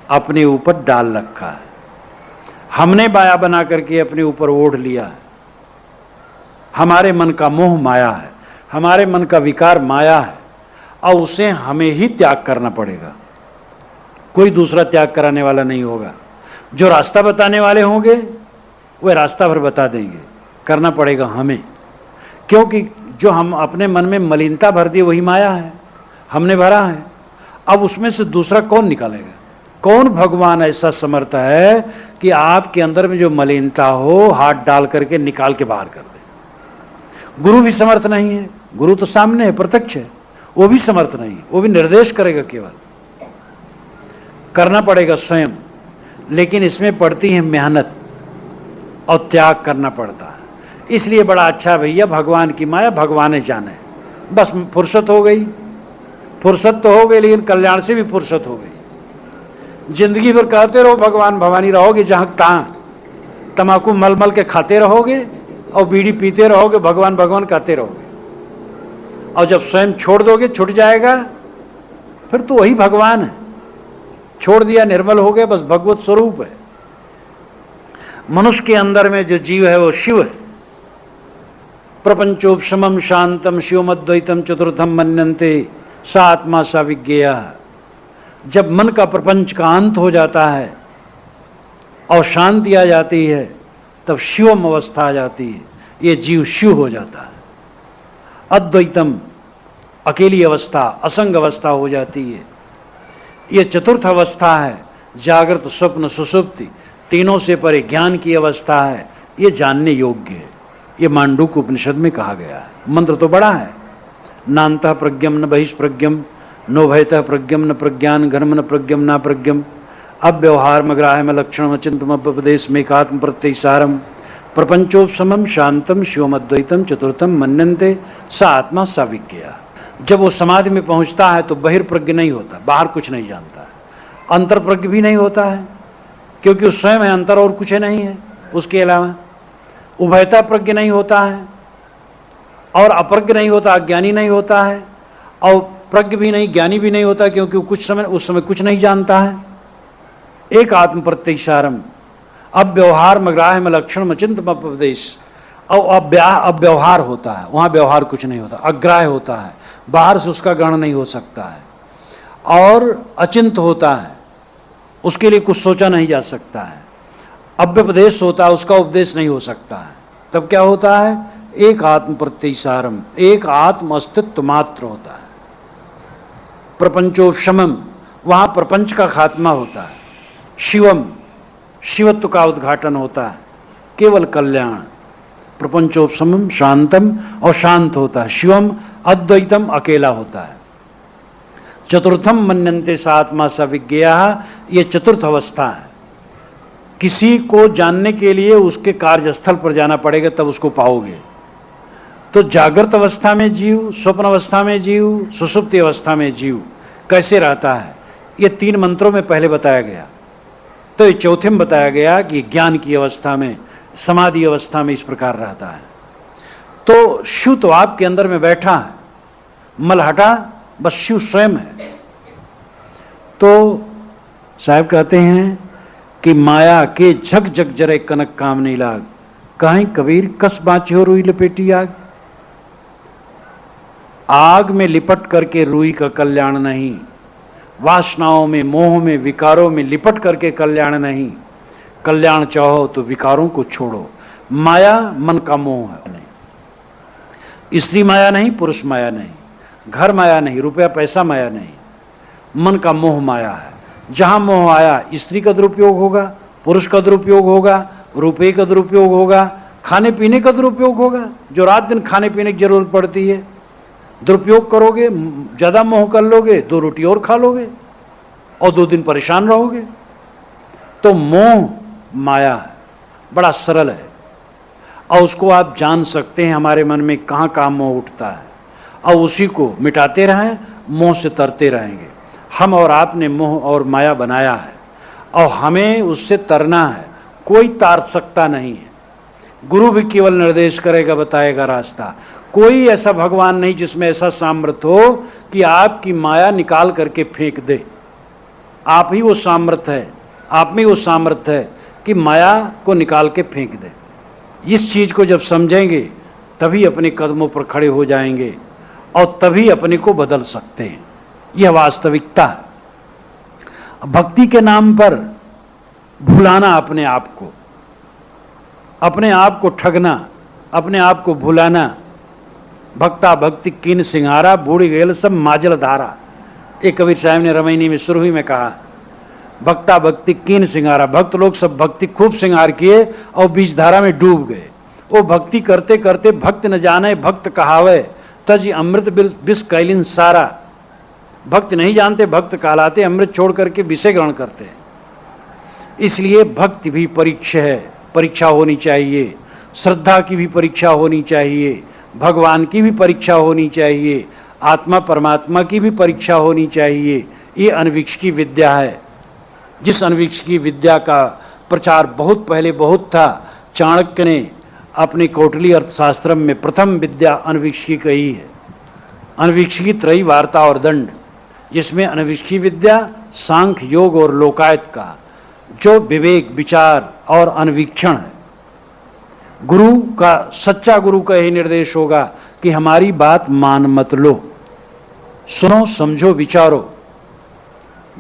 अपने ऊपर डाल रखा है। हमने माया बना करके अपने ऊपर ओढ़ लिया है। हमारे मन का मोह माया है, हमारे मन का विकार माया है, और उसे हमें ही त्याग करना पड़ेगा। कोई दूसरा त्याग कराने वाला नहीं होगा। जो रास्ता बताने वाले होंगे वह रास्ता भर बता देंगे, करना पड़ेगा हमें। क्योंकि जो हम अपने मन में मलिनता भर दी वही माया है, हमने भरा है। अब उसमें से दूसरा कौन निकालेगा? कौन भगवान ऐसा समर्थ है कि आपके अंदर में जो मलिनता हो हाथ डाल करके निकाल के बाहर कर दे? गुरु भी समर्थ नहीं है। गुरु तो सामने है, प्रत्यक्ष है, वो भी समर्थ नहीं है। वो भी निर्देश करेगा, केवल करना पड़ेगा स्वयं। लेकिन इसमें पड़ती है मेहनत और त्याग करना पड़ता है। इसलिए बड़ा अच्छा भैया, भगवान की माया भगवान जाने। बस फुर्सत हो गई, फुर्सत तो हो गई, लेकिन कल्याण से भी फुर्सत हो गई। जिंदगी भर कहते रहो भगवान भवानी रहोगे, जहां तहां तमाकू मल मल के खाते रहोगे और बीड़ी पीते रहोगे, भगवान भगवान कहते रहोगे। और जब स्वयं छोड़ दोगे, छूट जाएगा, फिर तो वही भगवान है। छोड़ दिया, निर्मल हो गए, बस भगवत स्वरूप है। मनुष्य के अंदर में जो जीव है वो शिव है। प्रपंचोपशमम शांतम शिवमद्वैतम चतुर्थम मन्यन्ते सा आत्मा सा विज्ञेय। जब मन का प्रपंच का अंत हो जाता है और शांति आ जाती है, तब शिवम अवस्था आ जाती है। ये जीव शिव हो जाता है। अद्वैतम अकेली अवस्था, असंग अवस्था हो जाती है। ये चतुर्थ अवस्था है, जागृत स्वप्न सुषुप्ति तीनों से परे ज्ञान की अवस्था है। ये जानने योग्य है। ये मांडूक्य उपनिषद में कहा गया है। मंत्र तो बड़ा है, नान्तः प्रज्ञम न बहिष्प्रज्ञम नो भयतः प्रज्ञम न प्रज्ञान घनम न प्रज्ञम न प्रज्ञम अव्यवहार मग्राहम लक्षणम अचिंतम उपदेश मेकात्म प्रत्ययसारम प्रपंचोपशमम शांतम शिवमद्वैतम चतुर्थम मन्यन्ते सा आत्मा सा विज्ञेय। जब वो समाधि में पहुंचता है तो बहिर्प्रज्ञ नहीं होता, बाहर कुछ नहीं जानता है। अंतर्प्रज्ञ भी नहीं होता है, क्योंकि वो स्वयं है, अंतर और कुछ नहीं है उसके अलावा। उभयता प्रज्ञ नहीं होता है, और अप्रज्ञ नहीं होता, अज्ञानी नहीं होता है, और प्रज्ञ भी नहीं, ज्ञानी भी नहीं होता, क्योंकि उस समय कुछ नहीं जानता है। एक आत्म प्रत्ययसारम अव्यवहार मग्राह्य लक्षण अचिंतम उपदेश। और अव्यवहार होता है, वहाँ व्यवहार कुछ नहीं होता, अग्राह्य होता है, बाहर से उसका ग्रहण नहीं हो सकता है। और अचिंत होता है, उसके लिए कुछ सोचा नहीं जा सकता है। अव्यपदेश होता है, उसका उपदेश नहीं हो सकता है। तब क्या होता है? एक आत्म प्रत्ययसारम, एक आत्म अस्तित्व मात्र होता है। प्रपंचोपशमम, वहाँ प्रपंच का खात्मा होता है। शिवम, शिवत्व का उद्घाटन होता है, केवल कल्याण। प्रपंचोपशमम शांतम, और शांत होता है। शिवम अद्वैतम, अकेला होता है। चतुर्थम मन्यन्ते सा आत्मा सा विज्ञेय, ये चतुर्थ अवस्था है। किसी को जानने के लिए उसके कार्यस्थल पर जाना पड़ेगा, तब उसको पाओगे। तो जागृत अवस्था में जीव, स्वप्न अवस्था में जीव, सुषुप्ति अवस्था में जीव कैसे रहता है, ये तीन मंत्रों में पहले बताया गया। तो ये चौथे में बताया गया कि ज्ञान की अवस्था में, समाधि अवस्था में इस प्रकार रहता है। तो शिव तो आपके अंदर में बैठा है, मल हटा, बस शिव स्वयं है। तो साहब कहते हैं कि माया के झक झक जरे कनक काम नहीं लाग, कहीं कबीर कस बाँचे रुई लपेटी आग। आग में लिपट करके रुई का कल्याण नहीं, वासनाओं में, मोह में, विकारों में लिपट करके कल्याण नहीं। कल्याण चाहो तो विकारों को छोड़ो। माया मन का मोह है नहीं, स्त्री माया नहीं, पुरुष माया नहीं, घर माया नहीं, रुपया पैसा माया नहीं, मन का मोह माया है। जहां मोह आया, स्त्री का दुरुपयोग होगा, पुरुष का दुरुपयोग होगा, रुपये का दुरुपयोग होगा, खाने पीने का दुरुपयोग होगा। जो रात दिन खाने पीने की जरूरत पड़ती है, दुरुपयोग करोगे, ज्यादा मोह कर लोगे, 2 रोटी और खा लोगे और 2 दिन परेशान रहोगे। तो मोह माया है, बड़ा सरल है, और उसको आप जान सकते हैं हमारे मन में कहाँ कहाँ मोह उठता है, और उसी को मिटाते रहें, मोह से तरते रहेंगे। हम और आपने मोह और माया बनाया है और हमें उससे तरना है, कोई तार सकता नहीं है। गुरु भी केवल निर्देश करेगा, बताएगा रास्ता। कोई ऐसा भगवान नहीं जिसमें ऐसा सामर्थ्य हो कि आपकी माया निकाल करके फेंक दे। आप ही वो सामर्थ्य है, आप में वो सामर्थ्य है कि माया को निकाल के फेंक दे। इस चीज को जब समझेंगे तभी अपने कदमों पर खड़े हो जाएंगे और तभी अपने को बदल सकते हैं। यह वास्तविकता है। भक्ति के नाम पर भुलाना अपने आप को ठगना, अपने आप को भुलाना। भक्ता भक्ति कीन सिंहारा, बूढ़ी गेल सब माजल धारा। एक कबीर साहब ने रमैनी में शुरू ही में कहा, भक्ता भक्ति कीन सिंगारा। भक्त लोग सब भक्ति खूब सिंगार किए और बीच धारा में डूब गए। वो भक्ति करते करते भक्त न जाने भक्त कहावे, तज अमृत विष कैलिन सारा। भक्त नहीं जानते भक्त कहलाते, अमृत छोड़ करके विषय ग्रहण करते हैं। इसलिए भक्ति भी परीक्षा है, परीक्षा होनी चाहिए। श्रद्धा की भी परीक्षा होनी चाहिए, भगवान की भी परीक्षा होनी चाहिए, आत्मा परमात्मा की भी परीक्षा होनी चाहिए। ये अनविक्ष की विद्या है। जिस अनविक्ष की विद्या का प्रचार बहुत पहले बहुत था। चाणक्य ने अपने कौटिल्य अर्थशास्त्र में प्रथम विद्या अनविक्ष की कही है। अनविक्ष की त्रयी वार्ता और दंड, जिसमें अनविक्ष की विद्या सांख्य योग और लोकायत का जो विवेक विचार और अनवीक्षण है। गुरु का, सच्चा गुरु का यही निर्देश होगा कि हमारी बात मान मत लो, सुनो समझो विचारो,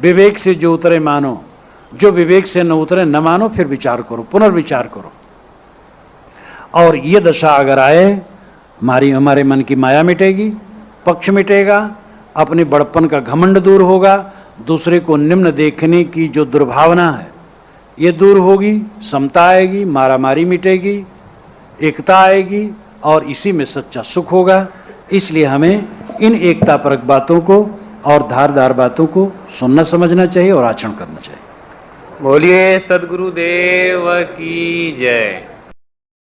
विवेक से जो उतरे मानो, जो विवेक से न उतरे न मानो, फिर विचार करो, पुनर्विचार करो। और ये दशा अगर आए, हमारे मन की माया मिटेगी, पक्ष मिटेगा, अपने बड़पन का घमंड दूर होगा, दूसरे को निम्न देखने की जो दुर्भावना है ये दूर होगी, समता आएगी, मारामारी मिटेगी, एकता आएगी और इसी में सच्चा सुख होगा। इसलिए हमें इन एकतापरक बातों को और धारदार बातों को सुनना समझना चाहिए और आचरण करना चाहिए। बोलिए सद्गुरुदेव की जय।